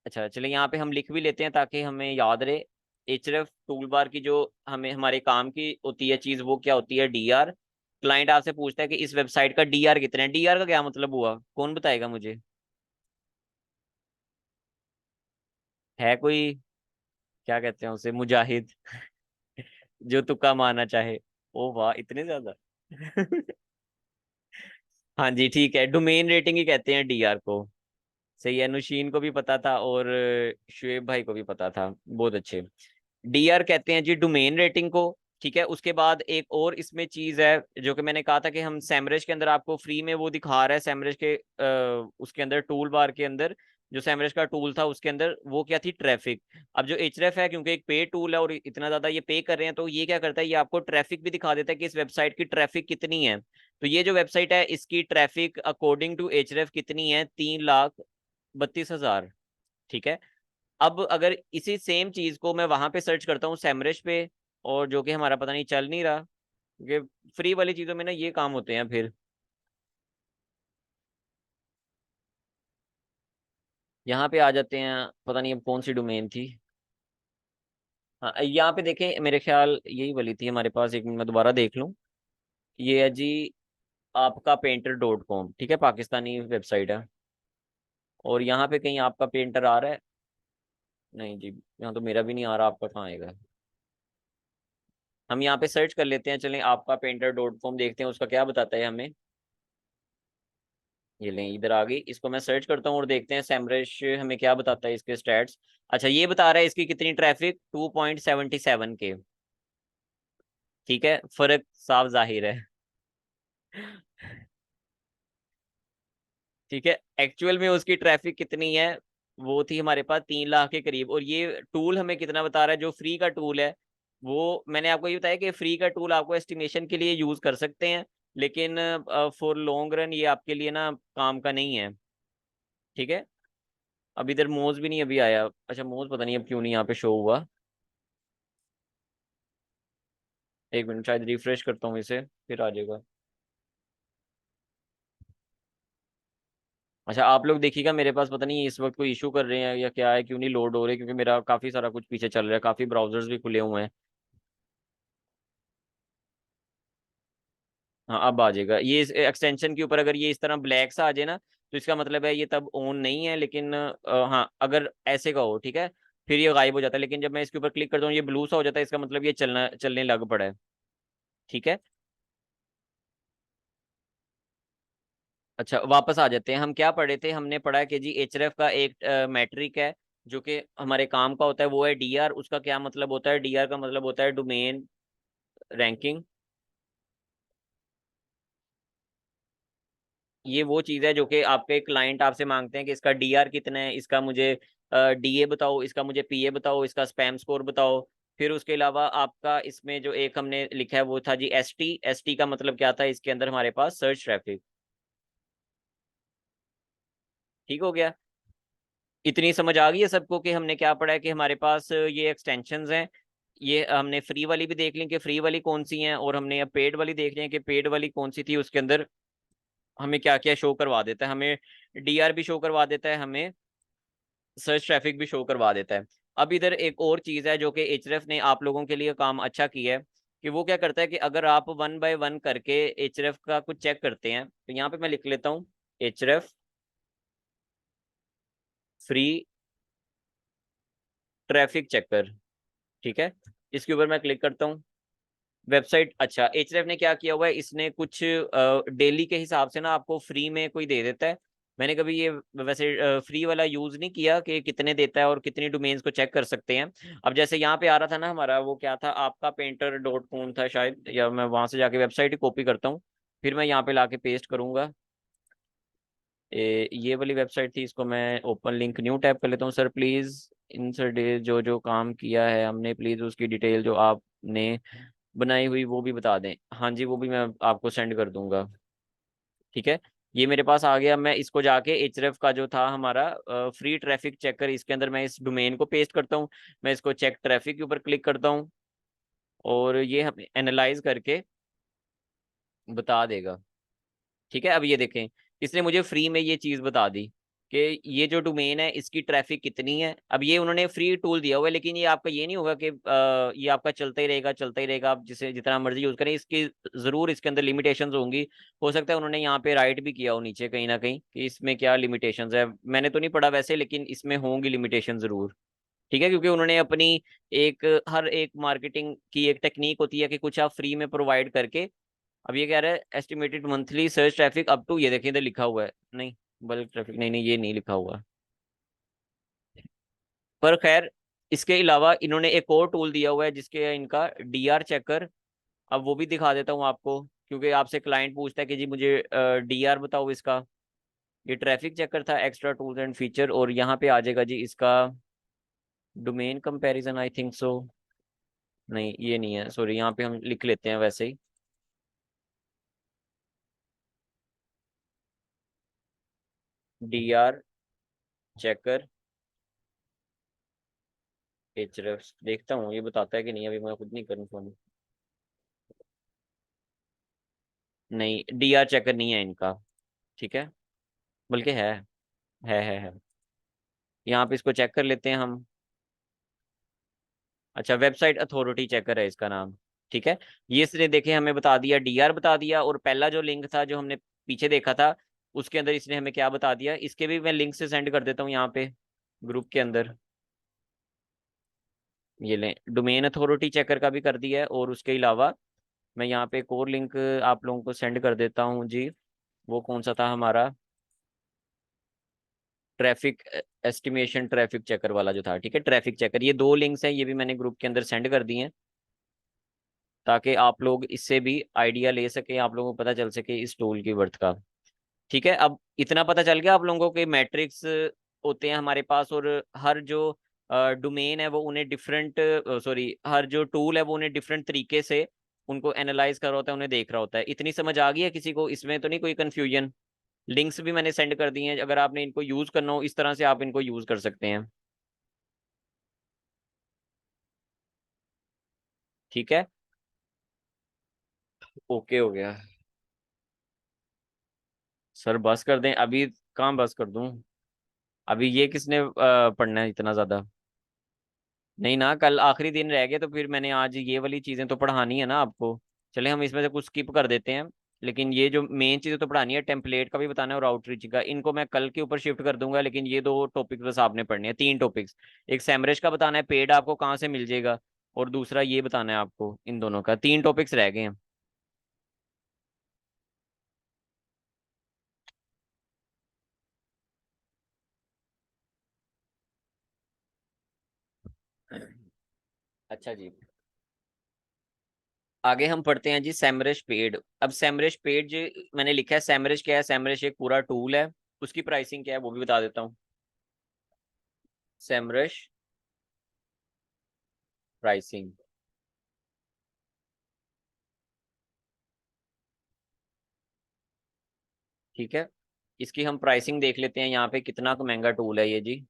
Speaker 1: अच्छा चलिए यहाँ पे हम लिख भी लेते हैं ताकि हमें याद रहे। एचरएफ टूल बार की जो हमें हमारे काम की होती है चीज, वो क्या होती है, डीआर। क्लाइंट आपसे पूछता है कि इस वेबसाइट का डीआर कितना है। डीआर का क्या मतलब हुआ, कौन बताएगा मुझे? है कोई? क्या कहते हैं उसे, मुजाहिद? जो तुक्का मारना चाहे। ओ वाह, इतने ज्यादा! हाँ जी ठीक है, डोमेन रेटिंग ही कहते हैं डीआर को। सही है, नुशीन को भी पता था, और शुएब भाई को भी पता था, बहुत अच्छे। डीआर कहते हैं जी डोमेन रेटिंग को। ठीक है, उसके बाद एक और इसमें चीज है, जो कि मैंने कहा था कि हम सैमरज के अंदर आपको फ्री में वो दिखा रहा है, सैमरज के उसके अंदर टूल बार के अंदर, जो सैमरज का टूल था उसके अंदर वो क्या थी, ट्रैफिक। अब जो एचरेफ है, क्योंकि एक पे टूल है और इतना ज्यादा ये पे कर रहे हैं, तो ये क्या करता है, ये आपको ट्रैफिक भी दिखा देता है कि इस वेबसाइट की ट्रैफिक कितनी है। तो ये जो वेबसाइट है इसकी ट्रैफिक अकॉर्डिंग टू एचरेफ कितनी है, 3,32,000। ठीक है, अब अगर इसी सेम चीज को मैं वहां पे सर्च करता हूँ सैमरश पे, और जो कि हमारा पता नहीं चल नहीं रहा, क्योंकि फ्री वाली चीजों में ना ये काम होते हैं फिर। यहाँ पे आ जाते हैं, पता नहीं अब कौन सी डोमेन थी। हाँ, यहाँ पे देखें, मेरे ख्याल यही वाली थी हमारे पास, एक मिनट मैं दोबारा देख लूँ। ये है जी आपका painter.com। ठीक है, पाकिस्तानी वेबसाइट है, और यहाँ पे कहीं आपका पेंटर आ रहा है? नहीं जी, यहाँ तो मेरा भी नहीं आ रहा, आपका कहाँ आएगा। हम यहाँ पे सर्च कर लेते हैं, चलें आपका painter.com देखते हैं उसका क्या बताता है हमें। ये लें, इधर आ गई, इसको मैं सर्च करता हूँ और देखते हैं सैमरश हमें क्या बताता है इसके स्टैट्स। अच्छा, ये बता रहा है इसकी कितनी ट्रैफिक, 2.77 के। ठीक है, फर्क साफ जाहिर है। ठीक है, एक्चुअल में उसकी ट्रैफिक कितनी है, वो थी हमारे पास 3 लाख के करीब। और ये टूल हमें कितना बता रहा है, जो फ्री का टूल है, वो मैंने आपको ये बताया कि फ्री का टूल आपको एस्टिमेशन के लिए यूज कर सकते हैं, लेकिन फॉर लॉन्ग रन ये आपके लिए ना काम का नहीं है। ठीक है, अब इधर मोज भी नहीं अभी आया। अच्छा, मोज पता नहीं अब क्यों नहीं यहाँ पे शो हुआ। एक मिनट, शायद रिफ्रेश करता हूँ इसे, फिर आ जाएगा। अच्छा, आप लोग देखिएगा, मेरे पास पता नहीं इस वक्त कोई इशू कर रहे हैं या क्या है, क्यों नहीं लोड हो रहे, क्योंकि मेरा काफी सारा कुछ पीछे चल रहा है, काफी ब्राउजर्स भी खुले हुए हैं। हाँ, अब आ जाएगा। ये इस एक्सटेंशन के ऊपर अगर ये इस तरह ब्लैक सा आ जाए ना, तो इसका मतलब है ये तब ऑन नहीं है, लेकिन हाँ अगर ऐसे का हो, ठीक है, फिर ये गायब हो जाता है। लेकिन जब मैं इसके ऊपर क्लिक करता हूँ ये ब्लू सा हो जाता है, इसका मतलब ये चलने लग पड़ा है। ठीक है। अच्छा वापस आ जाते हैं, हम क्या पढ़े थे, हमने पढ़ा कि जी एचआरएफ का एक मैट्रिक है जो कि हमारे काम का होता है, वो है डीआर। उसका क्या मतलब होता है, डीआर का मतलब होता है डोमेन रैंकिंग। ये वो चीज़ है जो कि आपके क्लाइंट आपसे मांगते हैं कि इसका डीआर कितना है, इसका मुझे डीए बताओ, इसका मुझे पीए बताओ, इसका स्पैम स्कोर बताओ। फिर उसके अलावा आपका इसमें जो एक हमने लिखा है वो था जी एसटी। एसटी का मतलब क्या था, इसके अंदर हमारे पास सर्च ट्रैफिक। ठीक हो गया। इतनी समझ आ गई है सबको कि हमने क्या पढ़ा है, कि हमारे पास ये एक्सटेंशंस हैं। ये हमने फ्री वाली भी देख ली कि फ्री वाली कौन सी हैं, और हमने अब पेड वाली देख ली है कि पेड वाली कौन सी थी। उसके अंदर हमें क्या क्या शो करवा देता है, हमें डीआर भी शो करवा देता है, हमें सर्च ट्रैफिक भी शो करवा देता है। अब इधर एक और चीज़ है जो कि एचरेफ ने आप लोगों के लिए काम अच्छा किया है, कि वो क्या करता है कि अगर आप वन बाय वन करके एचरेफ का कुछ चेक करते हैं, तो यहाँ पे मैं लिख लेता हूँ एचरेफ फ्री ट्रैफिक चेकर। ठीक है। इसके ऊपर मैं क्लिक करता हूँ। वेबसाइट, अच्छा एचरेफ ने क्या किया हुआ है, इसने कुछ डेली के हिसाब से ना आपको फ्री में कोई दे देता है। मैंने कभी ये वैसे फ्री वाला यूज नहीं किया कि कितने देता है और कितनी डोमेन्स को चेक कर सकते हैं। अब जैसे यहाँ पे आ रहा था ना हमारा, वो क्या था, आपका पेंटर डॉट कॉम था शायद, या मैं वहां से जाके वेबसाइट ही कॉपी करता हूँ, फिर मैं यहाँ पे लाके पेस्ट करूंगा। ये वाली वेबसाइट थी, इसको मैं ओपन लिंक न्यू टैप कर लेता हूँ। सर प्लीज इंसर्ट जो जो काम किया है हमने, प्लीज उसकी डिटेल जो आपने बनाई हुई वो भी बता दें। हाँ जी, वो भी मैं आपको सेंड कर दूंगा। ठीक है। ये मेरे पास आ गया, मैं इसको जाके एचरेफ का जो था हमारा फ्री ट्रैफिक चेकर, इसके अंदर मैं इस डोमेन को पेस्ट करता हूँ। मैं इसको चेक ट्रैफिक के ऊपर क्लिक करता हूँ, और ये हमें एनालाइज करके बता देगा। ठीक है। अब ये देखें, इसने मुझे फ्री में ये चीज बता दी कि ये जो डोमेन है इसकी ट्रैफिक कितनी है। अब ये उन्होंने फ्री टूल दिया हुआ है, लेकिन ये आपका ये नहीं होगा कि ये आपका चलता ही रहेगा, चलता ही रहेगा, आप जिसे जितना मर्जी यूज करें, इसकी जरूर इसके अंदर लिमिटेशंस होंगी। हो सकता है उन्होंने यहाँ पे राइट भी किया हो नीचे कहीं ना कहीं कि इसमें क्या लिमिटेशंस है, मैंने तो नहीं पढ़ा वैसे, लेकिन इसमें होंगी लिमिटेशन जरूर। ठीक है, क्योंकि उन्होंने अपनी एक हर एक मार्केटिंग की एक टेक्निक होती है कि कुछ आप फ्री में प्रोवाइड करके। अब ये कह रहा है estimated monthly search traffic up to, ये देखिए इधर लिखा हुआ है, नहीं बल्क ट्रैफिक, नहीं नहीं ये नहीं लिखा हुआ। पर खैर, इसके अलावा इन्होंने एक और टूल दिया हुआ है जिसके इनका डीआर चेकर। अब वो भी दिखा देता हूँ आपको, क्योंकि आपसे क्लाइंट पूछता है कि जी मुझे डीआर बताओ इसका। ये ट्रैफिक चेकर था, एक्स्ट्रा टूल्स एंड फीचर, और यहाँ पे आ जाएगा जी इसका domain comparison, I think so. नहीं ये नहीं है, सॉरी, यहाँ पे हम लिख लेते हैं वैसे ही, डीआर चेकर एचरेफ। देखता हूँ ये बताता है कि नहीं, अभी मैं खुद नहीं करूँ। नहीं डीआर चेकर नहीं है इनका। ठीक है, बल्कि है। यहाँ पे इसको चेक कर लेते हैं हम। अच्छा, वेबसाइट अथॉरिटी चेकर है इसका नाम। ठीक है। ये इसने देखे हमें बता दिया, डीआर बता दिया, और पहला जो लिंक था जो हमने पीछे देखा था, उसके अंदर इसने हमें क्या बता दिया, इसके भी मैं लिंक से सेंड कर देता हूँ यहाँ पे ग्रुप के अंदर। ये लें, डोमेन अथॉरिटी चेकर का भी कर दिया है, और उसके अलावा मैं यहाँ पे एक और लिंक आप लोगों को सेंड कर देता हूँ जी। वो कौन सा था हमारा, ट्रैफिक एस्टिमेशन ट्रैफिक चेकर वाला जो था। ठीक है, ट्रैफिक चेकर, ये दो लिंक्स हैं, ये भी मैंने ग्रुप के अंदर सेंड कर दिए हैं, ताकि आप लोग इससे भी आइडिया ले सके, आप लोगों को पता चल सके इस टूल की वर्थ का। ठीक है। अब इतना पता चल गया आप लोगों को कि मैट्रिक्स होते हैं हमारे पास, और हर जो डोमेन है वो उन्हें डिफरेंट, सॉरी हर जो टूल है वो उन्हें डिफरेंट तरीके से उनको एनालाइज कर रहा होता है, उन्हें देख रहा होता है। इतनी समझ आ गई है किसी को, इसमें तो नहीं कोई कंफ्यूजन। लिंक्स भी मैंने सेंड कर दिए हैं, अगर आपने इनको यूज करना हो इस तरह से आप इनको यूज कर सकते हैं। ठीक है। ओके हो गया। सर बस कर दें अभी, कहाँ बस कर दूं, अभी ये किसने पढ़ना है इतना ज्यादा। नहीं ना, कल आखिरी दिन रह गए, तो फिर मैंने आज ये वाली चीजें तो पढ़ानी है ना आपको। चले हम इसमें से कुछ स्किप कर देते हैं। लेकिन ये जो मेन चीज़ तो पढ़ानी है, टेम्पलेट का भी बताना है और आउटरीच का, इनको मैं कल के ऊपर शिफ्ट कर दूंगा। लेकिन ये दो टॉपिक्स बस आपने पढ़ने हैं, तीन टॉपिक्स। एक सैमरश का बताना है पेड आपको कहाँ से मिल जाएगा, और दूसरा ये बताना है आपको, इन दोनों का तीन टॉपिक्स रह गए हैं। अच्छा जी, आगे हम पढ़ते हैं जी सैमरश पेड। अब सैमरश पेड जो मैंने लिखा है, सैमरश क्या है, सैमरश एक पूरा टूल है। उसकी प्राइसिंग क्या है वो भी बता देता हूँ। सैमरश प्राइसिंग, ठीक है। इसकी हम प्राइसिंग देख लेते हैं यहाँ पे, कितना महंगा टूल है ये जी।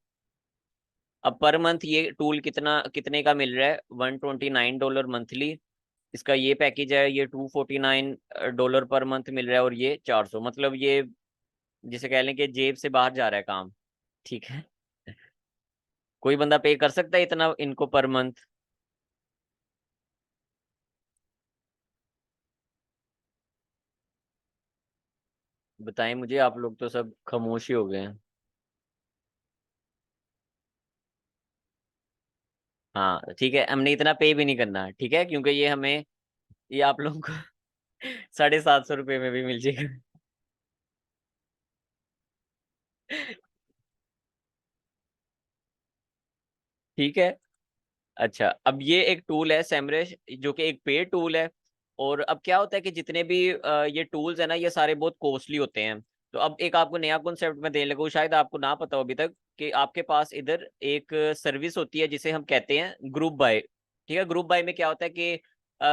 Speaker 1: अब पर मंथ ये टूल कितने का मिल रहा है, $129 मंथली। इसका ये पैकेज है, ये $249 पर मंथ मिल रहा है, और ये 400, मतलब ये जिसे कह लें कि जेब से बाहर जा रहा है काम। ठीक है, कोई बंदा पे कर सकता है इतना इनको पर मंथ? बताएं मुझे, आप लोग तो सब खामोश ही हो गए हैं। हाँ ठीक है, हमने इतना पे भी नहीं करना, ठीक है, क्योंकि ये हमें, ये आप लोगों को ₹750 में भी मिल जाएगा। ठीक है। अच्छा, अब ये एक टूल है सैमरश, जो कि एक पेड टूल है। और अब क्या होता है कि जितने भी ये टूल्स है ना, ये सारे बहुत कॉस्टली होते हैं। तो अब एक आपको नया कॉन्सेप्ट में देने लगूँ, शायद आपको ना पता हो अभी तक, कि आपके पास इधर एक सर्विस होती है जिसे हम कहते हैं ग्रुप बाय। ठीक है, ग्रुप बाय में क्या होता है कि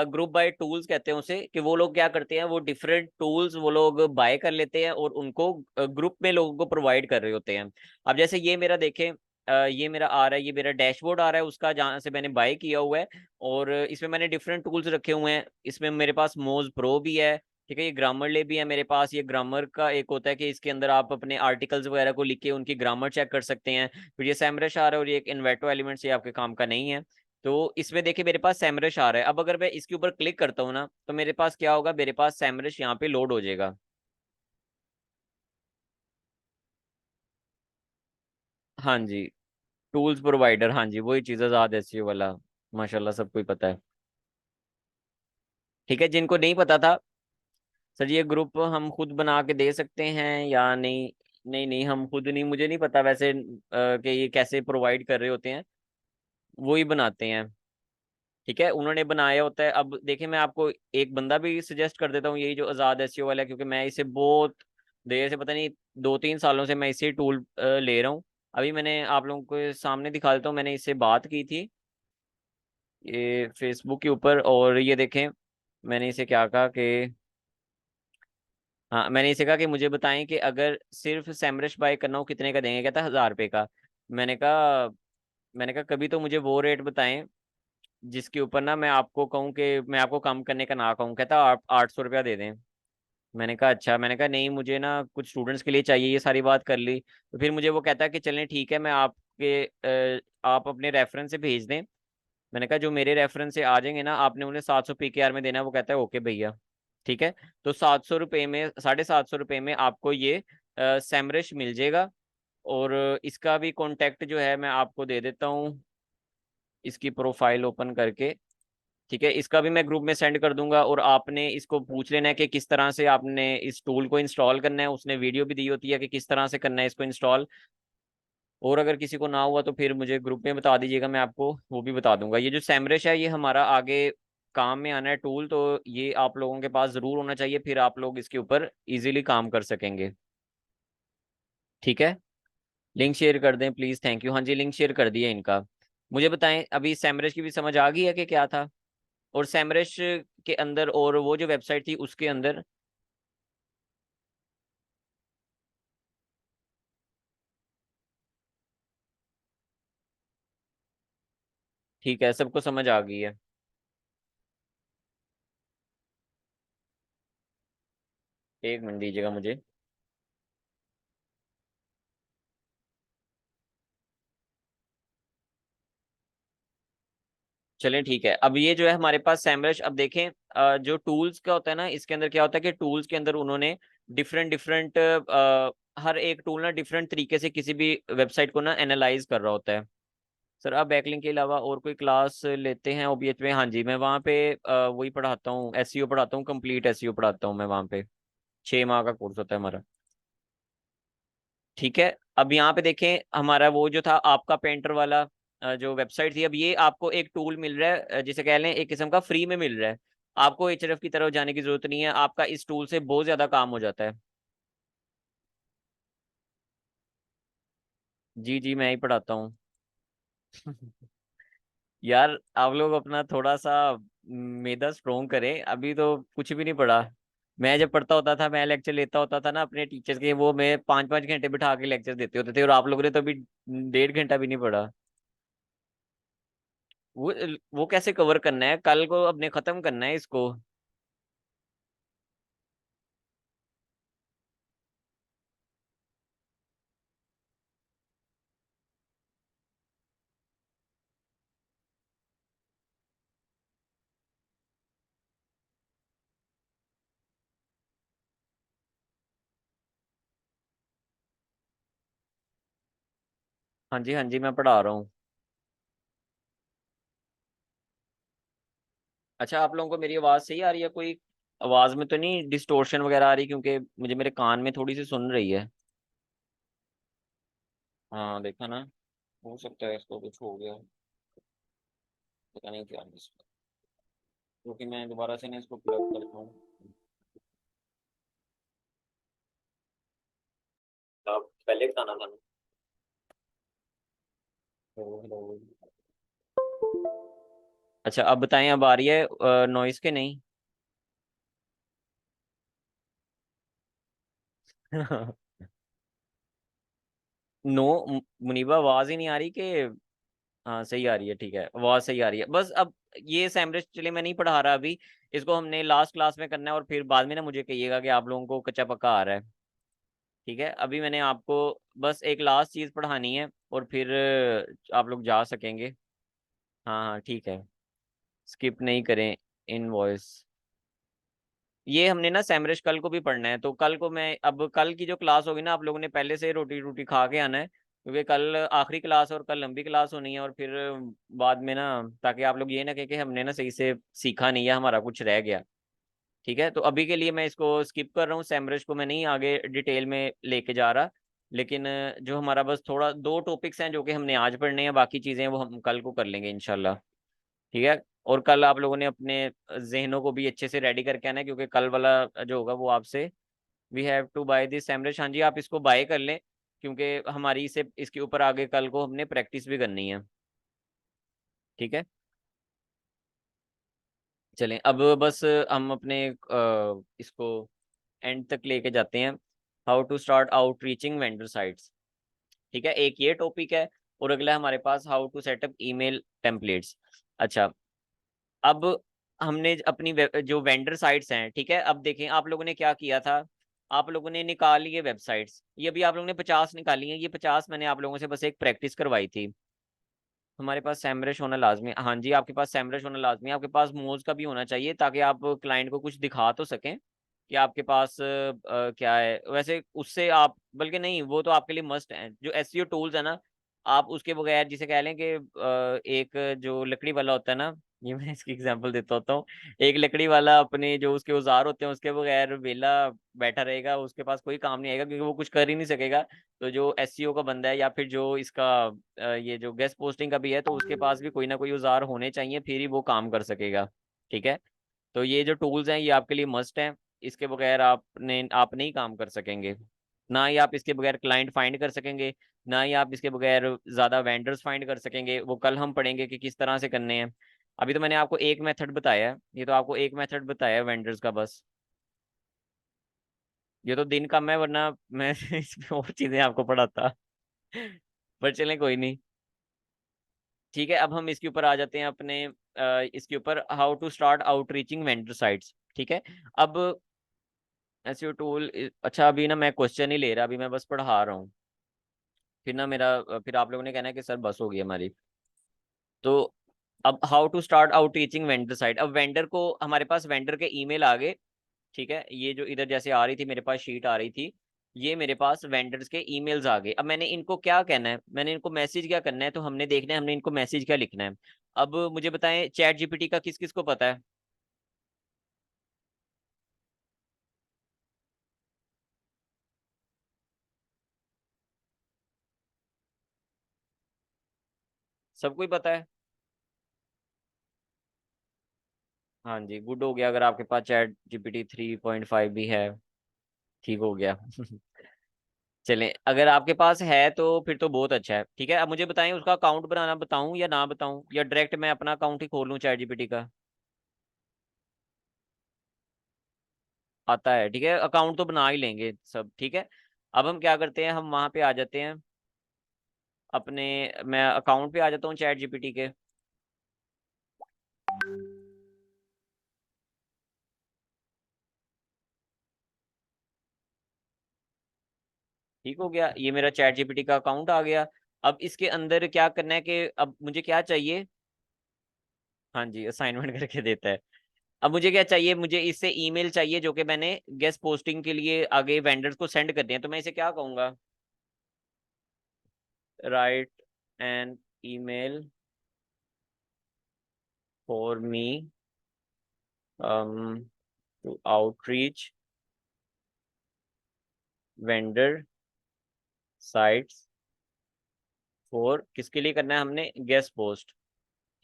Speaker 1: ग्रुप बाय टूल्स कहते हैं उसे, कि वो लोग क्या करते हैं, वो डिफरेंट टूल्स वो लोग बाय कर लेते हैं और उनको ग्रुप में लोगों को प्रोवाइड कर रहे होते हैं। अब जैसे ये मेरा देखें, ये मेरा आ रहा है, ये मेरा डैशबोर्ड आ रहा है उसका, जहाँ से मैंने बाय किया हुआ है। और इसमें मैंने डिफरेंट टूल्स रखे हुए हैं। इसमें मेरे पास मोज प्रो भी है, ठीक है, ये ग्रामरली भी है मेरे पास। ये ग्रामर का एक होता है कि इसके अंदर आप अपने आर्टिकल्स वगैरह को लिख के उनकी ग्रामर चेक कर सकते हैं। फिर ये सैमरश आ रहा है, और ये एक इन्वेटो एलिमेंट्स, ये आपके काम का नहीं है। तो इसमें देखिए मेरे पास सैमरश आ रहा है। अब अगर मैं इसके ऊपर क्लिक करता हूँ ना, तो मेरे पास क्या होगा, मेरे पास सैमरश यहाँ पे लोड हो जाएगा। हाँ जी, टूल्स प्रोवाइडर, हाँ जी वही चीज़, आजाद एसईओ वाला। माशाल्लाह सबको ही पता है। ठीक है, जिनको नहीं पता था, सर ये ग्रुप हम खुद बना के दे सकते हैं या नहीं? नहीं नहीं, हम खुद नहीं, मुझे नहीं पता वैसे कि ये कैसे प्रोवाइड कर रहे होते हैं, वो ही बनाते हैं। ठीक है, उन्होंने बनाया होता है। अब देखिए मैं आपको एक बंदा भी सजेस्ट कर देता हूँ, यही जो आज़ाद एसईओ वाला है, क्योंकि मैं इसे बहुत देर से, पता नहीं 2-3 सालों से मैं इसे टूल ले रहा हूँ। अभी मैंने आप लोगों को सामने दिखा देता हूँ, मैंने इससे बात की थी ये फेसबुक के ऊपर, और ये देखें मैंने इसे क्या कहा कि, हाँ मैंने इसे कहा कि मुझे बताएं कि अगर सिर्फ सैमरश बाय करना हो कितने का देंगे, कहता ₹1000 का। मैंने कहा मैंने कहा कभी तो मुझे वो रेट बताएं जिसके ऊपर ना मैं आपको कहूँ कि मैं आपको कम करने का ना कहूँ। कहता आप ₹800 दे दें। मैंने कहा अच्छा, मैंने कहा नहीं मुझे ना कुछ स्टूडेंट्स के लिए चाहिए, ये सारी बात कर ली। तो फिर मुझे वो कहता है कि चलें ठीक है, मैं आपके आप अपने रेफरेंस से भेज दें। मैंने कहा जो मेरे रेफरेंस से आ जाएंगे ना, आपने उन्हें 700 PKR में देना है। वो कहता है ओके भैया, ठीक है। तो 700 रुपये में, ₹750 में आपको ये सैमरश मिल जाएगा। और इसका भी कॉन्टेक्ट जो है मैं आपको दे देता हूँ, इसकी प्रोफाइल ओपन करके। ठीक है, इसका भी मैं ग्रुप में सेंड कर दूंगा, और आपने इसको पूछ लेना है कि किस तरह से आपने इस टूल को इंस्टॉल करना है। उसने वीडियो भी दी होती है कि किस तरह से करना है इसको इंस्टॉल। और अगर किसी को ना हुआ तो फिर मुझे ग्रुप में बता दीजिएगा, मैं आपको वो भी बता दूंगा। ये जो सैमरश है, ये हमारा आगे काम में आना है टूल, तो ये आप लोगों के पास ज़रूर होना चाहिए, फिर आप लोग इसके ऊपर इजीली काम कर सकेंगे। ठीक है, लिंक शेयर कर दें प्लीज़, थैंक यू। हाँ जी, लिंक शेयर कर दिया इनका। मुझे बताएं अभी सैमरश की भी समझ आ गई है कि क्या था, और सैमरश के अंदर और वो जो वेबसाइट थी उसके अंदर? ठीक है, सबको समझ आ गई है। एक मिनट दीजिएगा मुझे। चलें ठीक है, अब ये जो है हमारे पास सैमरश, अब देखें जो टूल्स का होता है ना, इसके अंदर क्या होता है कि टूल्स के अंदर उन्होंने डिफरेंट डिफरेंट हर एक टूल ना डिफरेंट तरीके से किसी भी वेबसाइट को ना एनालाइज कर रहा होता है। सर आप बैकलिंक के अलावा और कोई क्लास लेते हैं ओबीएच में? हाँ जी, मैं वहाँ पे वही पढ़ाता हूँ, एसईओ पढ़ाता हूँ, कंप्लीट एसईओ पढ़ाता हूँ मैं वहाँ पे। 6 माह का कोर्स होता है हमारा। ठीक है। अब यहाँ पे देखें, हमारा वो जो था आपका पेंटर वाला जो वेबसाइट थी, अब ये आपको एक टूल मिल रहा है, जिसे कह लें एक किस्म का फ्री में मिल रहा है। आपको एचएरएफ की तरफ जाने की जरूरत नहीं है, आपका इस टूल से बहुत ज्यादा काम हो जाता है। जी जी, मैं ही पढ़ाता हूँ। यार आप लोग अपना थोड़ा सा मेधा स्ट्रोंग करें, अभी तो कुछ भी नहीं पढ़ा। मैं जब पढ़ता होता था, मैं लेक्चर लेता होता था ना अपने टीचर्स के, वो मैं 5-5 घंटे बिठा के लेक्चर देते होते थे, और आप लोगों ने तो अभी 1.5 घंटा भी नहीं पढ़ा। वो वो कैसे कवर करना है? कल को अपने खत्म करना है इसको। हाँ जी हाँ जी, मैं पढ़ा रहा हूँ। अच्छा, आप लोगों को मेरी आवाज़ सही आ रही है? कोई आवाज़ में तो नहीं डिस्टोर्शन वगैरह आ रही? क्योंकि मुझे मेरे कान में थोड़ी सी सुन रही है। हाँ देखा ना, हो सकता है इसको कुछ हो गया, पता नहीं क्या है इसका। क्योंकि मैं दोबारा से ना इसको प्लग करता हूँ। आप पहले बताना था ना। Hello hello. अच्छा अब बताएं, अब आ रही है नॉइस के नहीं? नो, मुनीबा आवाज ही नहीं आ रही कि? हाँ सही आ रही है, ठीक है, आवाज सही आ रही है बस अब। ये सैमरस चले मैं नहीं पढ़ा रहा अभी, इसको हमने लास्ट क्लास में करना है, और फिर बाद में ना मुझे कहिएगा कि आप लोगों को कच्चा पक्का आ रहा है। ठीक है, अभी मैंने आपको बस एक लास्ट चीज पढ़ानी है, और फिर आप लोग जा सकेंगे। हाँ हाँ ठीक है, स्किप नहीं करें इन वॉइस। ये हमने ना सैमरश कल को भी पढ़ना है, तो कल को मैं, अब कल की जो क्लास होगी ना, आप लोगों ने पहले से रोटी रोटी खा के आना है, क्योंकि कल आखिरी क्लास है और कल लंबी क्लास होनी है, और फिर बाद में ना, ताकि आप लोग ये ना कहें कि हमने ना सही से सीखा नहीं है, हमारा कुछ रह गया। ठीक है, तो अभी के लिए मैं इसको स्किप कर रहा हूँ, सैमरश को मैं नहीं आगे डिटेल में लेके जा रहा। लेकिन जो हमारा बस थोड़ा 2 टॉपिक्स हैं जो कि हमने आज पढ़ने हैं, बाकी चीज़ें वो हम कल को कर लेंगे इंशाल्लाह। ठीक है। और कल आप लोगों ने अपने जहनों को भी अच्छे से रेडी करके आना है, क्योंकि कल वाला जो होगा वो आपसे, we have to buy this Semrush. हाँ जी, आप इसको बाय कर लें, क्योंकि हमारी इसे इसके ऊपर आगे कल को हमने प्रैक्टिस भी करनी है। ठीक है। चलें अब बस हम अपने इसको एंड तक लेके जाते हैं। How to start out reaching vendor sites. ठीक है, एक ये टॉपिक है, और अगला हमारे पास how to set up email templates. अच्छा, अब हमने अपनी जो वेंडर साइट्स हैं, ठीक है, अब देखें आप लोगों ने क्या किया था। आप लोगों ने निकाल लिए वेबसाइट्स, ये अभी आप लोगों ने 50 निकाली हैं, ये 50 मैंने आप लोगों से बस एक प्रैक्टिस करवाई थी। हमारे पास सैमरश होना लाजमी है। हाँ जी, आपके पास सैमरश होना लाजमी है, आपके पास मोज का भी होना चाहिए, ताकि आप क्लाइंट को कुछ दिखा तो सकें कि आपके पास क्या है। वैसे उससे आप, बल्कि नहीं, वो तो आपके लिए मस्ट है, जो एसईओ टूल्स है ना, आप उसके बगैर, जिसे कह लें कि एक जो लकड़ी वाला होता है ना, ये मैं इसकी एग्जांपल देता होता हूँ। एक लकड़ी वाला अपने जो उसके औजार होते हैं उसके बगैर वेला बैठा रहेगा, उसके पास कोई काम नहीं आएगा, क्योंकि वो कुछ कर ही नहीं सकेगा। तो जो एसईओ का बंदा है, या फिर जो इसका ये जो गेस्ट पोस्टिंग का भी है, तो उसके पास भी कोई ना कोई औजार होने चाहिए, फिर ही वो काम कर सकेगा। ठीक है। तो ये जो टूल्स हैं ये आपके लिए मस्ट हैं, इसके बगैर आप नहीं काम कर सकेंगे। ना ही आप इसके बगैर क्लाइंट फाइंड कर सकेंगे, ना ही आप इसके बगैर ज़्यादा वेंडर्स फाइंड कर सकेंगे, वो कल हम पढ़ेंगे कि किस तरह से करने हैं। अभी तो मैंने आपको एक मेथड बताया है, ये तो आपको एक मेथड बताया है वेंडर्स का बस। ये तो दिन कम है, वरना मैं इसमें और चीज़ें आपको पढ़ाता। पर चलें कोई नहीं। ठीक है, अब हम इसके ऊपर आ जाते हैं अपने इसके ऊपर how to start out reaching vendor sites. ठीक है। अब एसईओ टूल, अच्छा अभी ना मैं क्वेश्चन ही ले रहा, अभी मैं बस पढ़ा रहा हूँ। फिर ना मेरा फिर आप लोगों ने कहना है कि सर बस होगी हमारी। तो अब how to start out reaching vendor site. अब वेंडर को, हमारे पास वेंडर के ईमेल आ गए, ठीक है, ये जो इधर जैसे आ रही थी मेरे पास शीट आ रही थी, ये मेरे पास वेंडर्स के ईमेल्स आ गए। अब मैंने इनको क्या कहना है, मैंने इनको मैसेज क्या करना है, तो हमने देखना है हमने इनको मैसेज क्या लिखना है। अब मुझे बताएं चैट जीपीटी का किस किस को पता है। सबको ही पता है। हाँ जी, गुड हो गया अगर आपके पास चैट जीपीटी 3.5 भी है, ठीक हो गया। चलें, अगर आपके पास है तो फिर तो बहुत अच्छा है। ठीक है, अब मुझे बताएं उसका अकाउंट बनाना बताऊं या ना बताऊं, या डायरेक्ट मैं अपना अकाउंट ही खोल लूं चैट जीपीटी का। आता है, ठीक है, अकाउंट तो बना ही लेंगे सब, ठीक है। अब हम क्या करते हैं, हम वहां पे आ जाते हैं अपने, मैं अकाउंट पे आ जाता हूँ चैट जीपीटी के। ठीक हो गया, ये मेरा चैट जीपीटी का अकाउंट आ गया। अब इसके अंदर क्या करना है कि अब मुझे क्या चाहिए। हाँ जी, असाइनमेंट करके देता है। अब मुझे क्या चाहिए, मुझे इससे ईमेल चाहिए जो कि मैंने गेस्ट पोस्टिंग के लिए आगे वेंडर्स को सेंड करने हैं, तो मैं इसे क्या कहूंगा, write an email for me to outreach vendor sites for, किसके लिए करना है हमने, गेस्ट पोस्ट।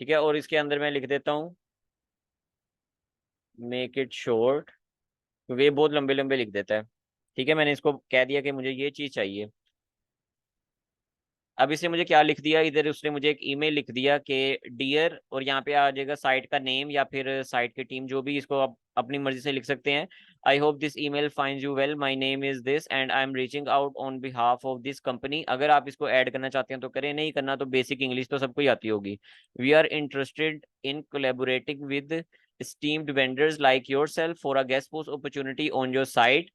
Speaker 1: ठीक है, और इसके अंदर मैं लिख देता हूँ मेक इट शॉर्ट, क्योंकि ये बहुत लंबे लंबे लिख देता है। ठीक है, मैंने इसको कह दिया कि मुझे ये चीज़ चाहिए। अब इसने मुझे क्या लिख दिया, इधर उसने मुझे एक ईमेल लिख दिया कि डियर, और यहाँ पे आ जाएगा साइट का नेम या फिर साइट की टीम, जो भी, इसको आप अपनी मर्जी से लिख सकते हैं। I hope this email finds you well, my name is this and I am reaching out on behalf of this company. अगर आप इसको ऐड करना चाहते हैं तो करें, नहीं करना तो बेसिक इंग्लिश तो सबको ही आती होगी। We are interested in collaborating with esteemed vendors like yourself for a guest post opportunity on your site।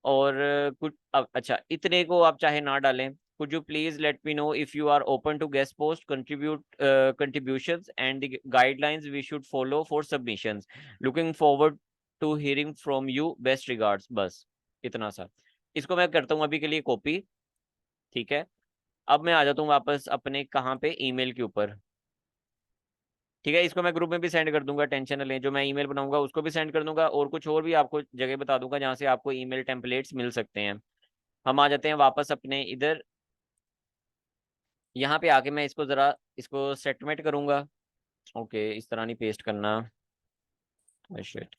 Speaker 1: और कुछ अब अच्छा, इतने को आप चाहे ना डालें। Could you please let me know if you are open to guest post contributions and the guidelines we should follow for submissions, looking forward to hearing from you, best regards. बस इतना सा। इसको मैं करता हूँ अभी के लिए कॉपी। ठीक है, अब मैं आ जाता हूँ वापस अपने कहाँ पे, ईमेल के ऊपर। ठीक है, इसको मैं ग्रुप में भी सेंड कर दूंगा, टेंशन न लें, जो मैं ईमेल बनाऊंगा उसको भी सेंड कर दूंगा, और कुछ और भी आपको जगह बता दूंगा जहाँ से आपको ईमेल टेम्पलेट्स मिल सकते हैं। हम आ जाते हैं वापस अपने इधर, यहाँ पे आके मैं इसको ज़रा, इसको सेटमेंट करूँगा। ओके, इस तरह नहीं पेस्ट करना। शिट।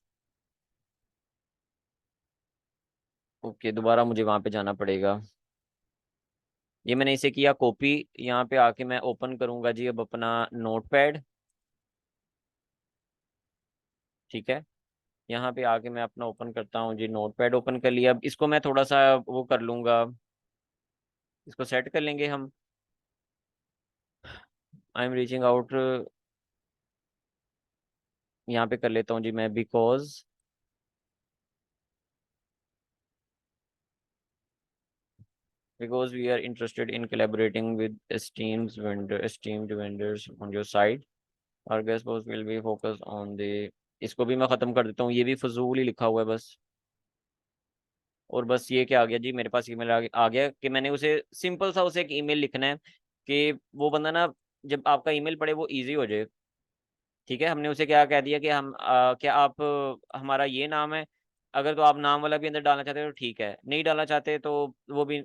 Speaker 1: ओके, दोबारा मुझे वहाँ पे जाना पड़ेगा। ये मैंने इसे किया कॉपी, यहाँ पे आके मैं ओपन करूँगा जी अब अपना नोटपैड। ठीक है, यहाँ पे आके मैं अपना ओपन करता हूँ जी, नोटपैड ओपन कर लिया। अब इसको मैं थोड़ा सा वो कर लूँगा, इसको सेट कर लेंगे हम। आई एम रीचिंग आउट, यहाँ पे कर लेता हूँ जी मैं, because we are interested in collaborating with esteemed vendors on your site, our guest post will be focused on the। इसको भी मैं खत्म कर देता हूँ, ये भी फजूल ही लिखा हुआ है बस। और बस ये क्या आ गया जी, मेरे पास ईमेल आ गया कि मैंने उसे सिंपल सा उसे एक ईमेल लिखना है कि वो बंदा ना, जब आपका ईमेल पढ़े वो इजी हो जाए। ठीक है, हमने उसे क्या कह दिया कि हम क्या आप हमारा ये नाम है, अगर तो आप नाम वाला भी अंदर डालना चाहते हो तो ठीक है, नहीं डालना चाहते तो वो भी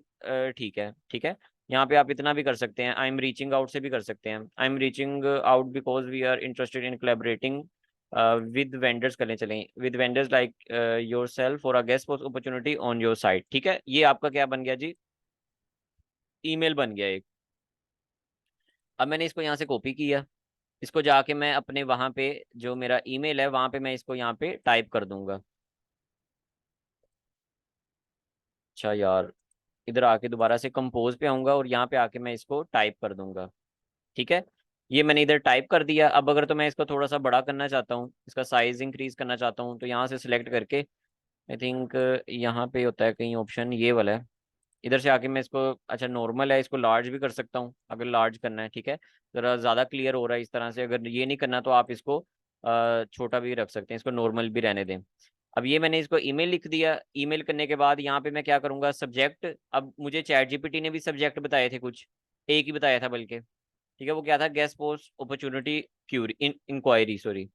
Speaker 1: ठीक है। ठीक है, यहाँ पे आप इतना भी कर सकते हैं, आई एम रीचिंग आउट से भी कर सकते हैं, I am reaching out because we are interested in collaborating with vendors, करने चलें, with vendors like yourself for a guest post opportunity on your site. ठीक है, ये आपका क्या बन गया जी, ईमेल बन गया एक। अब मैंने इसको यहाँ से कॉपी किया, इसको जाके मैं अपने वहां पे जो मेरा ईमेल है वहां पे मैं इसको यहाँ पे टाइप कर दूंगा। अच्छा यार, इधर आके दोबारा से कंपोज पे आऊंगा और यहाँ पे आके मैं इसको टाइप कर दूंगा। ठीक है, ये मैंने इधर टाइप कर दिया। अब अगर तो मैं इसको थोड़ा सा बड़ा करना चाहता हूँ, इसका साइज इंक्रीज करना चाहता हूँ, तो यहाँ से सिलेक्ट करके, आई थिंक यहाँ पे होता है कहीं ऑप्शन, ये वाला है, इधर से आके मैं इसको, अच्छा नॉर्मल है, इसको लार्ज भी कर सकता हूँ अगर लार्ज करना है, ठीक है। ज़रा ज़्यादा क्लियर हो रहा है इस तरह से। अगर ये नहीं करना तो आप इसको छोटा भी रख सकते हैं, इसको नॉर्मल भी रहने दें। अब ये मैंने इसको ईमेल लिख दिया। ईमेल करने के बाद यहाँ पे मैं क्या करूँगा, सब्जेक्ट। अब मुझे चैट जीपीटी ने भी सब्जेक्ट बताए थे कुछ, एक ही बताया था बल्कि, ठीक है। वो क्या था, guest post opportunity query inquiry, sorry.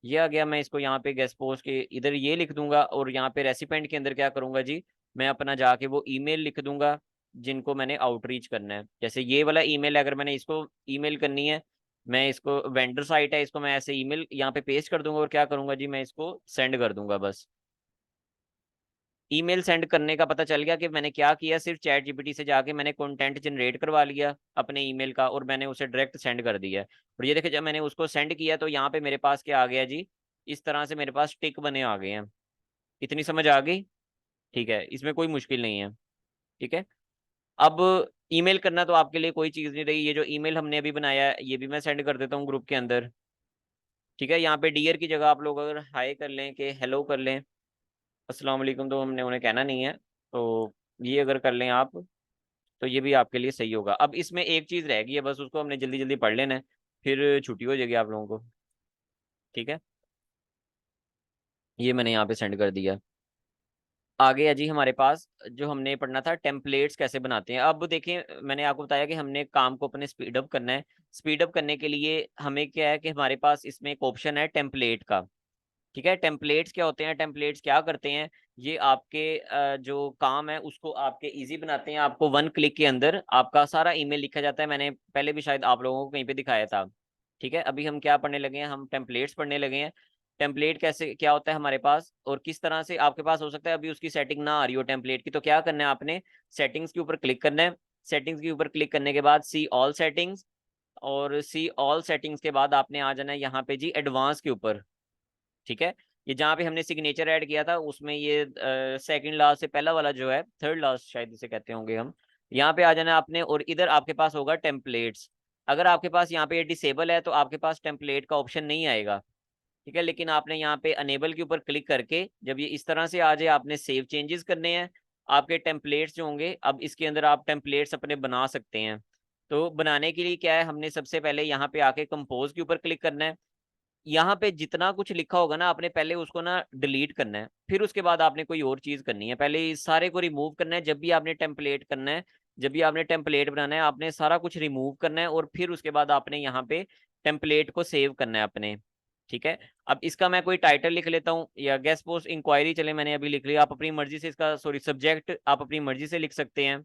Speaker 1: ये आ गया। मैं इसको यहाँ पे गेस्ट पोस्ट के इधर ये लिख दूंगा, और यहाँ पे रेसिपेंट के अंदर क्या करूंगा जी, मैं अपना जाके वो ईमेल लिख दूंगा जिनको मैंने आउटरीच करना है। जैसे ये वाला ईमेल है, अगर मैंने इसको ईमेल करनी है, मैं इसको वेंडर साइट है, इसको मैं ऐसे ईमेल यहाँ पे पेस्ट कर दूंगा, और क्या करूंगा जी, मैं इसको सेंड कर दूंगा बस। ईमेल सेंड करने का पता चल गया कि मैंने क्या किया, सिर्फ चैट जीपीटी से जाके मैंने कंटेंट जनरेट करवा लिया अपने ईमेल का, और मैंने उसे डायरेक्ट सेंड कर दिया। और ये देखिए, जब मैंने उसको सेंड किया तो यहाँ पे मेरे पास क्या आ गया जी, इस तरह से मेरे पास टिक बने आ गए हैं। इतनी समझ आ गई? ठीक है, इसमें कोई मुश्किल नहीं है, ठीक है। अब ईमेल करना तो आपके लिए कोई चीज़ नहीं रही। ये जो ईमेल हमने अभी बनाया है, ये भी मैं सेंड कर देता हूँ ग्रुप के अंदर, ठीक है। यहाँ पे डियर की जगह आप लोग अगर हाई कर लें कि हेलो कर लें, अस्सलाम वालेकुम तो हमने उन्हें कहना नहीं है, तो ये अगर कर लें आप, तो ये भी आपके लिए सही होगा। अब इसमें एक चीज़ रह गई है, बस उसको हमने जल्दी जल्दी पढ़ लेना है, फिर छुट्टी हो जाएगी आप लोगों को, ठीक है। ये मैंने यहाँ पे सेंड कर दिया। आगे है जी हमारे पास, जो हमने पढ़ना था, टेम्पलेट्स कैसे बनाते हैं। अब देखें, मैंने आपको बताया कि हमने काम को अपने स्पीड अप करना है। स्पीड अप करने के लिए हमें क्या है कि हमारे पास इसमें एक ऑप्शन है टेम्पलेट का, ठीक है। टेम्पलेट्स क्या होते हैं, टेम्पलेट्स क्या करते हैं, ये आपके जो काम है उसको आपके इजी बनाते हैं। आपको वन क्लिक के अंदर आपका सारा ईमेल लिखा जाता है। मैंने पहले भी शायद आप लोगों को कहीं पे दिखाया था, ठीक है। अभी हम क्या पढ़ने लगे हैं, हम टेम्पलेट्स पढ़ने लगे हैं। टेम्पलेट कैसे क्या होता है हमारे पास, और किस तरह से आपके पास हो सकता है अभी उसकी सेटिंग ना आ रही हो टेम्पलेट की, तो क्या करना है आपने, सेटिंग्स के ऊपर क्लिक करना है। सेटिंग्स के ऊपर क्लिक करने के बाद सी ऑल सेटिंग्स, और सी ऑल सेटिंग्स के बाद आपने आ जाना है यहाँ पे जी एडवांस के ऊपर, ठीक है। ये जहाँ पे हमने सिग्नेचर ऐड किया था उसमें ये सेकंड लास्ट से पहला वाला जो है, थर्ड लास्ट शायद इसे कहते होंगे हम, यहाँ पे आ जाना है आपने, और इधर आपके पास होगा टेम्पलेट्स। अगर आपके पास यहाँ पे ये डिसेबल है तो आपके पास टेम्पलेट का ऑप्शन नहीं आएगा, ठीक है। लेकिन आपने यहाँ पे अनेबल के ऊपर क्लिक करके जब ये इस तरह से आ जाए, आपने सेव चेंजेस करने हैं। आपके टेम्पलेट्स जो होंगे, अब इसके अंदर आप टेम्पलेट्स अपने बना सकते हैं। तो बनाने के लिए क्या है, हमने सबसे पहले यहाँ पे आके कंपोज के ऊपर क्लिक करना है। यहाँ पे जितना कुछ लिखा होगा ना, आपने पहले उसको ना डिलीट करना है, फिर उसके बाद आपने कोई और चीज करनी है। पहले इस सारे को रिमूव करना है। जब भी आपने टेम्पलेट करना है, जब भी आपने टेम्पलेट बनाना है, आपने सारा कुछ रिमूव करना है, और फिर उसके बाद आपने यहाँ पे टेम्पलेट को सेव करना है अपने, ठीक है। अब इसका मैं कोई टाइटल लिख लेता हूँ, या गेस्ट पोस्ट इंक्वायरी, चले मैंने अभी लिख लिया। आप अपनी मर्जी से इसका, सॉरी, सब्जेक्ट आप अपनी मर्जी से लिख सकते हैं,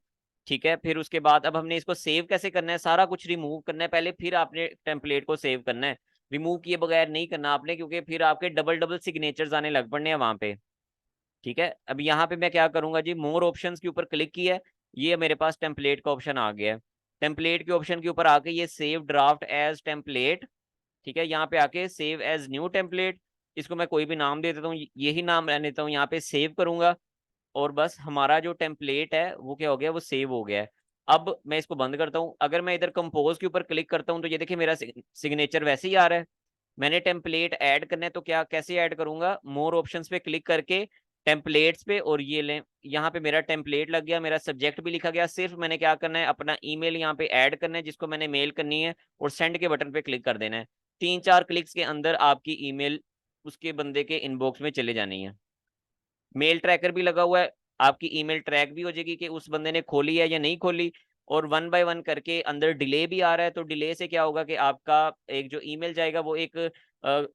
Speaker 1: ठीक है। फिर उसके बाद अब हमने इसको सेव कैसे करना है, सारा कुछ रिमूव करना है पहले, फिर आपने टेम्पलेट को सेव करना है। रिमूव किए बगैर नहीं करना आपने, क्योंकि फिर आपके डबल डबल सिग्नेचर्स आने लग पड़ने हैं वहां पे, ठीक है। अब यहाँ पे मैं क्या करूंगा जी, मोर ऑप्शंस के ऊपर क्लिक किया है, ये मेरे पास टेम्पलेट का ऑप्शन आ गया है। टेम्पलेट के ऑप्शन के ऊपर आके ये सेव ड्राफ्ट एज टेम्पलेट, ठीक है। यहाँ पे आके सेव एज न्यू टेम्पलेट, इसको मैं कोई भी नाम दे देता हूँ, यही नाम रहने देता हूँ, यहाँ पे सेव करूंगा, और बस हमारा जो टेम्पलेट है वो क्या हो गया, वो सेव हो गया है। अब मैं इसको बंद करता हूँ। अगर मैं इधर कंपोज के ऊपर क्लिक करता हूँ तो ये देखिए मेरा सिग्नेचर वैसे ही आ रहा है। मैंने टेम्पलेट ऐड करना है, तो क्या कैसे ऐड करूंगा, मोर ऑप्शंस पे क्लिक करके टेम्पलेट्स पे, और ये लें, यहाँ पे मेरा टेम्पलेट लग गया, मेरा सब्जेक्ट भी लिखा गया। सिर्फ मैंने क्या करना है, अपना ईमेल यहाँ पे ऐड करना है जिसको मैंने मेल करनी है, और सेंड के बटन पे क्लिक कर देना है। 3-4 क्लिक्स के अंदर आपकी ईमेल उसके बंदे के इनबॉक्स में चले जानी है। मेल ट्रैकर भी लगा हुआ है, आपकी ईमेल ट्रैक भी हो जाएगी कि उस बंदे ने खोली है या नहीं खोली। और वन बाय वन करके अंदर डिले भी आ रहा है, तो डिले से क्या होगा कि आपका एक जो ईमेल जाएगा वो एक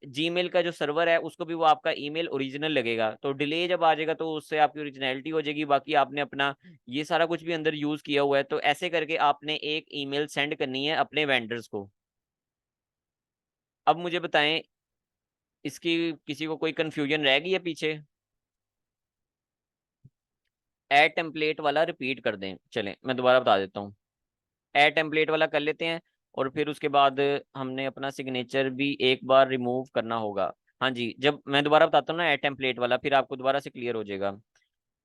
Speaker 1: जीमेल का जो सर्वर है उसको भी वो आपका ईमेल ओरिजिनल लगेगा। तो डिले जब आ जाएगा तो उससे आपकी ओरिजिनलिटी हो जाएगी, बाकी आपने अपना ये सारा कुछ भी अंदर यूज किया हुआ है। तो ऐसे करके आपने एक ईमेल सेंड करनी है अपने वेंडर्स को। अब मुझे बताएं, इसकी किसी को कोई कंफ्यूजन रह गई है पीछे? ऐड टेम्पलेट वाला रिपीट कर दें, चलें मैं दोबारा बता देता हूँ। ऐड टेम्पलेट वाला कर लेते हैं, और फिर उसके बाद हमने अपना सिग्नेचर भी एक बार रिमूव करना होगा। हाँ जी, जब मैं दोबारा बताता हूँ ना ऐड टेम्पलेट वाला, फिर आपको दोबारा से क्लियर हो जाएगा।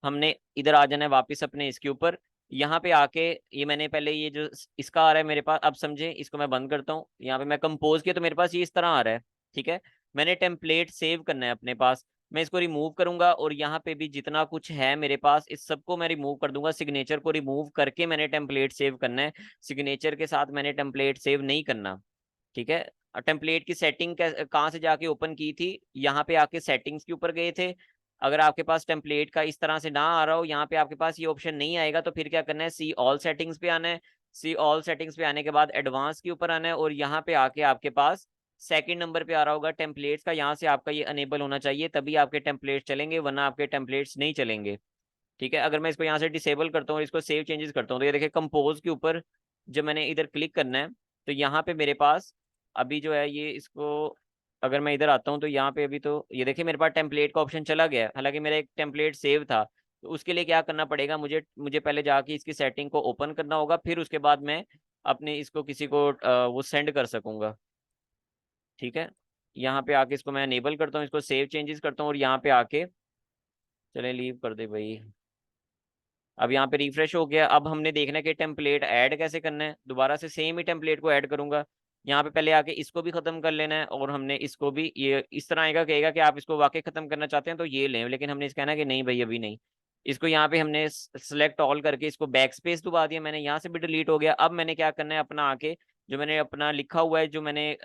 Speaker 1: हमने इधर आ जाना है वापस अपने इसके ऊपर, यहाँ पे आके ये मैंने पहले ये जो इसका आ रहा है मेरे पास, अब समझे, इसको मैं बंद करता हूँ। यहाँ पे मैं कंपोज किया तो मेरे पास ये इस तरह आ रहा है, ठीक है। मैंने टेम्पलेट सेव करना है अपने पास, मैं इसको रिमूव करूंगा और यहाँ पे भी जितना कुछ है मेरे पास इस सबको मैं रिमूव कर दूंगा। सिग्नेचर को रिमूव करके मैंने टेम्पलेट सेव करना है, सिग्नेचर के साथ मैंने टेम्पलेट सेव नहीं करना। ठीक है। टेम्पलेट की सेटिंग कहाँ से जाके ओपन की थी, यहाँ पे आके सेटिंग्स के ऊपर गए थे। अगर आपके पास टेम्पलेट का इस तरह से ना आ रहा हो, यहाँ पे आपके पास ये ऑप्शन नहीं आएगा, तो फिर क्या करना है, सी ऑल सेटिंग्स पे आना है। सी ऑल सेटिंग्स पे आने के बाद एडवांस के ऊपर आना है और यहाँ पे आके आपके पास सेकंड नंबर पे आ रहा होगा टेम्पलेट्स का, यहाँ से आपका ये अनेबल होना चाहिए, तभी आपके टेम्पलेट्स चलेंगे, वरना आपके टेम्पलेट्स नहीं चलेंगे। ठीक है। अगर मैं इसको यहाँ से डिसेबल करता हूँ और इसको सेव चेंजेस करता हूँ, तो ये देखिए कंपोज के ऊपर जब मैंने इधर क्लिक करना है, तो यहाँ पे मेरे पास अभी जो है ये इसको, अगर मैं इधर आता हूँ तो यहाँ पे अभी तो ये देखिए मेरे पास टेम्पलेट का ऑप्शन चला गया है, हालांकि मेरा एक टेम्पलेट सेव था। तो उसके लिए क्या करना पड़ेगा, मुझे मुझे पहले जाके इसकी सेटिंग को ओपन करना होगा, फिर उसके बाद मैं अपने इसको किसी को वो सेंड कर सकूंगा। ठीक है। यहाँ पे आके इसको मैं अनेबल करता हूँ, इसको सेव चेंजेस करता हूँ और यहाँ पे आके, चले लीव कर दे भाई। अब यहाँ पे रिफ्रेश हो गया। अब हमने देखना है कि टेम्पलेट ऐड कैसे करना है, दोबारा से सेम ही टेम्पलेट को ऐड करूंगा। यहाँ पे पहले आके इसको भी खत्म कर लेना है और हमने इसको भी, ये इस तरह आएगा, कहेगा कि आप इसको वाकई खत्म करना चाहते हैं तो ये लें, लेकिन हमने इसका कहना कि नहीं भाई अभी नहीं। इसको यहाँ पे हमने सेलेक्ट ऑल करके इसको बैक स्पेस दबा दिया मैंने, यहाँ से भी डिलीट हो गया। अब मैंने क्या करना है, अपना आके जो मैंने अपना लिखा हुआ है, जो मैंने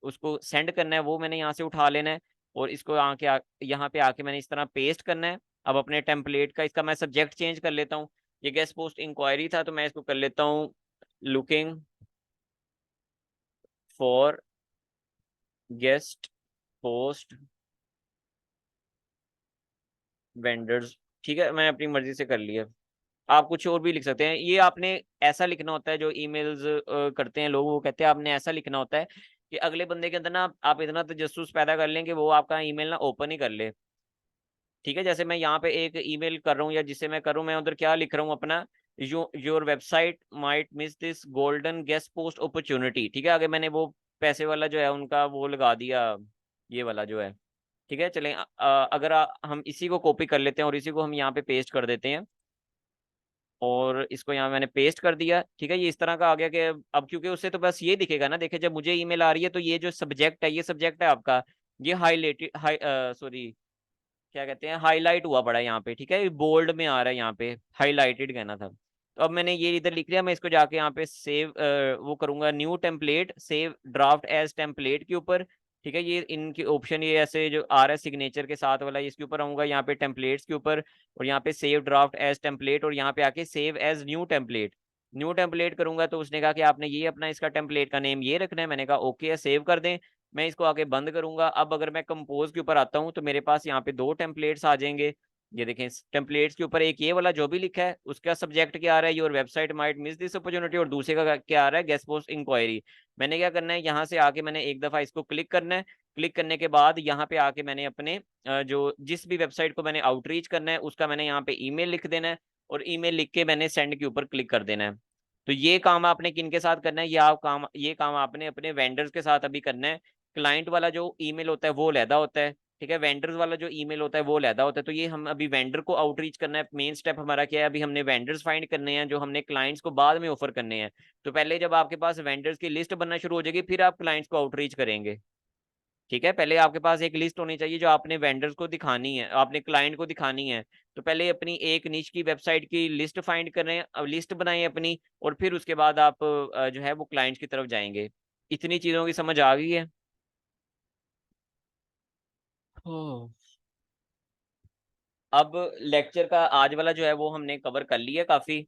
Speaker 1: उसको सेंड करना है, वो मैंने यहाँ से उठा लेना है और इसको आके यहाँ पे आके मैंने इस तरह पेस्ट करना है। अब अपने टेम्पलेट का इसका मैं सब्जेक्ट चेंज कर लेता हूँ। ये गेस्ट पोस्ट इंक्वायरी था, तो मैं इसको कर लेता हूँ looking for guest post vendors. ठीक है, मैंने अपनी मर्जी से कर लिया। आप कुछ और भी लिख सकते हैं, ये आपने ऐसा लिखना होता है, जो ईमेल्स करते हैं लोग वो कहते हैं आपने ऐसा लिखना होता है कि अगले बंदे के अंदर ना आप इतना तजस्सुस पैदा कर लें कि वो आपका ईमेल ना ओपन ही कर ले। ठीक है। जैसे मैं यहाँ पे एक ईमेल कर रहा हूँ, या जिसे मैं करूँ, मैं उधर क्या लिख रहा हूँ अपना, your website might miss this golden guest post opportunity. ठीक है। आगे मैंने वो पैसे वाला जो है उनका वो लगा दिया, ये वाला जो है। ठीक है। चलें, अगर हम इसी को कॉपी कर लेते हैं और इसी को हम यहाँ पे पेस्ट कर देते हैं, और इसको यहाँ मैंने पेस्ट कर दिया। ठीक है। ये इस तरह का आ गया कि अब क्योंकि उससे तो बस ये दिखेगा ना, देखिए जब मुझे ईमेल आ रही है तो ये जो सब्जेक्ट है, ये सब्जेक्ट है आपका, ये हाईलाइटेड, सॉरी क्या कहते हैं, हाईलाइट हुआ पड़ा है यहाँ पे। ठीक है। बोल्ड में आ रहा है, यहाँ पे हाईलाइटेड कहना था। तो अब मैंने ये इधर लिख लिया, मैं इसको जाके यहाँ पे सेव वो करूंगा, new template, save draft as template के ऊपर। ठीक है। ये इनकी ऑप्शन ये ऐसे जो आ रहा है सिग्नेचर के साथ वाला, इसके ऊपर आऊंगा, यहाँ पे टेम्पलेट्स के ऊपर, और यहाँ पे सेव ड्राफ्ट एज टेम्पलेट, और यहाँ पे आके save as new template. New template करूंगा तो उसने कहा कि आपने ये अपना इसका टेम्पलेट का नेम ये रखना है। मैंने कहा ओके है, सेव कर दें। मैं इसको आगे बंद करूंगा। अब अगर मैं कंपोज के ऊपर आता हूँ तो मेरे पास यहाँ पे दो टेम्पलेट्स आ जाएंगे। ये देखें, टेम्पलेट्स के ऊपर एक ये वाला जो भी लिखा है उसका सब्जेक्ट क्या आ रहा है, your website might miss this opportunity, और दूसरे का क्या आ रहा है, गेस्ट पोस्ट इंक्वायरी। मैंने क्या करना है, यहाँ से आके मैंने एक दफा इसको क्लिक करना है। क्लिक करने के बाद यहाँ पे आके मैंने अपने जो जिस भी वेबसाइट को मैंने आउटरीच करना है उसका मैंने यहाँ पे ईमेल लिख देना है, और ईमेल लिख के मैंने सेंड के ऊपर क्लिक कर देना है। तो ये काम आपने किन के साथ करना है, ये काम आपने अपने वेंडर्स के साथ अभी करना है। क्लाइंट वाला जो ईमेल होता है वो लहदा होता है। ठीक है। वेंडर्स वाला जो ईमेल होता है वो लहदा होता है। तो ये हम अभी वेंडर को आउटरीच करना है, मेन स्टेप हमारा क्या है, अभी हमने वेंडर्स फाइंड करने हैं जो हमने क्लाइंट्स को बाद में ऑफर करने हैं। तो पहले जब आपके पास वेंडर्स की लिस्ट बनना शुरू हो जाएगी, फिर आप क्लाइंट्स को आउटरीच करेंगे। ठीक है। पहले आपके पास एक लिस्ट होनी चाहिए जो आपने वेंडर्स को दिखानी है, आपने क्लाइंट को दिखानी है। तो पहले अपनी एक निश की वेबसाइट की लिस्ट फाइंड करें, लिस्ट बनाएं अपनी, और फिर उसके बाद आप जो है वो क्लाइंट्स की तरफ जाएंगे। इतनी चीजों की समझ आ गई है। ओह। अब लेक्चर का आज वाला जो है वो हमने कवर कर लिया काफी।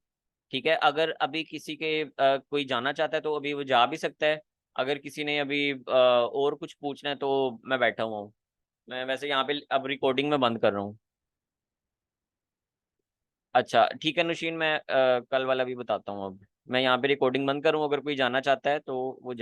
Speaker 1: ठीक है। अगर अभी किसी के कोई जाना चाहता है तो अभी वो जा भी सकता है। अगर किसी ने अभी और कुछ पूछना है तो मैं बैठा हुआ हूँ। मैं वैसे यहाँ पे अब रिकॉर्डिंग में बंद कर रहा हूँ। अच्छा ठीक है नुशीन, मैं कल वाला भी बताता हूँ। अब मैं यहाँ पे रिकॉर्डिंग बंद करूँ, अगर कोई जाना चाहता है तो वो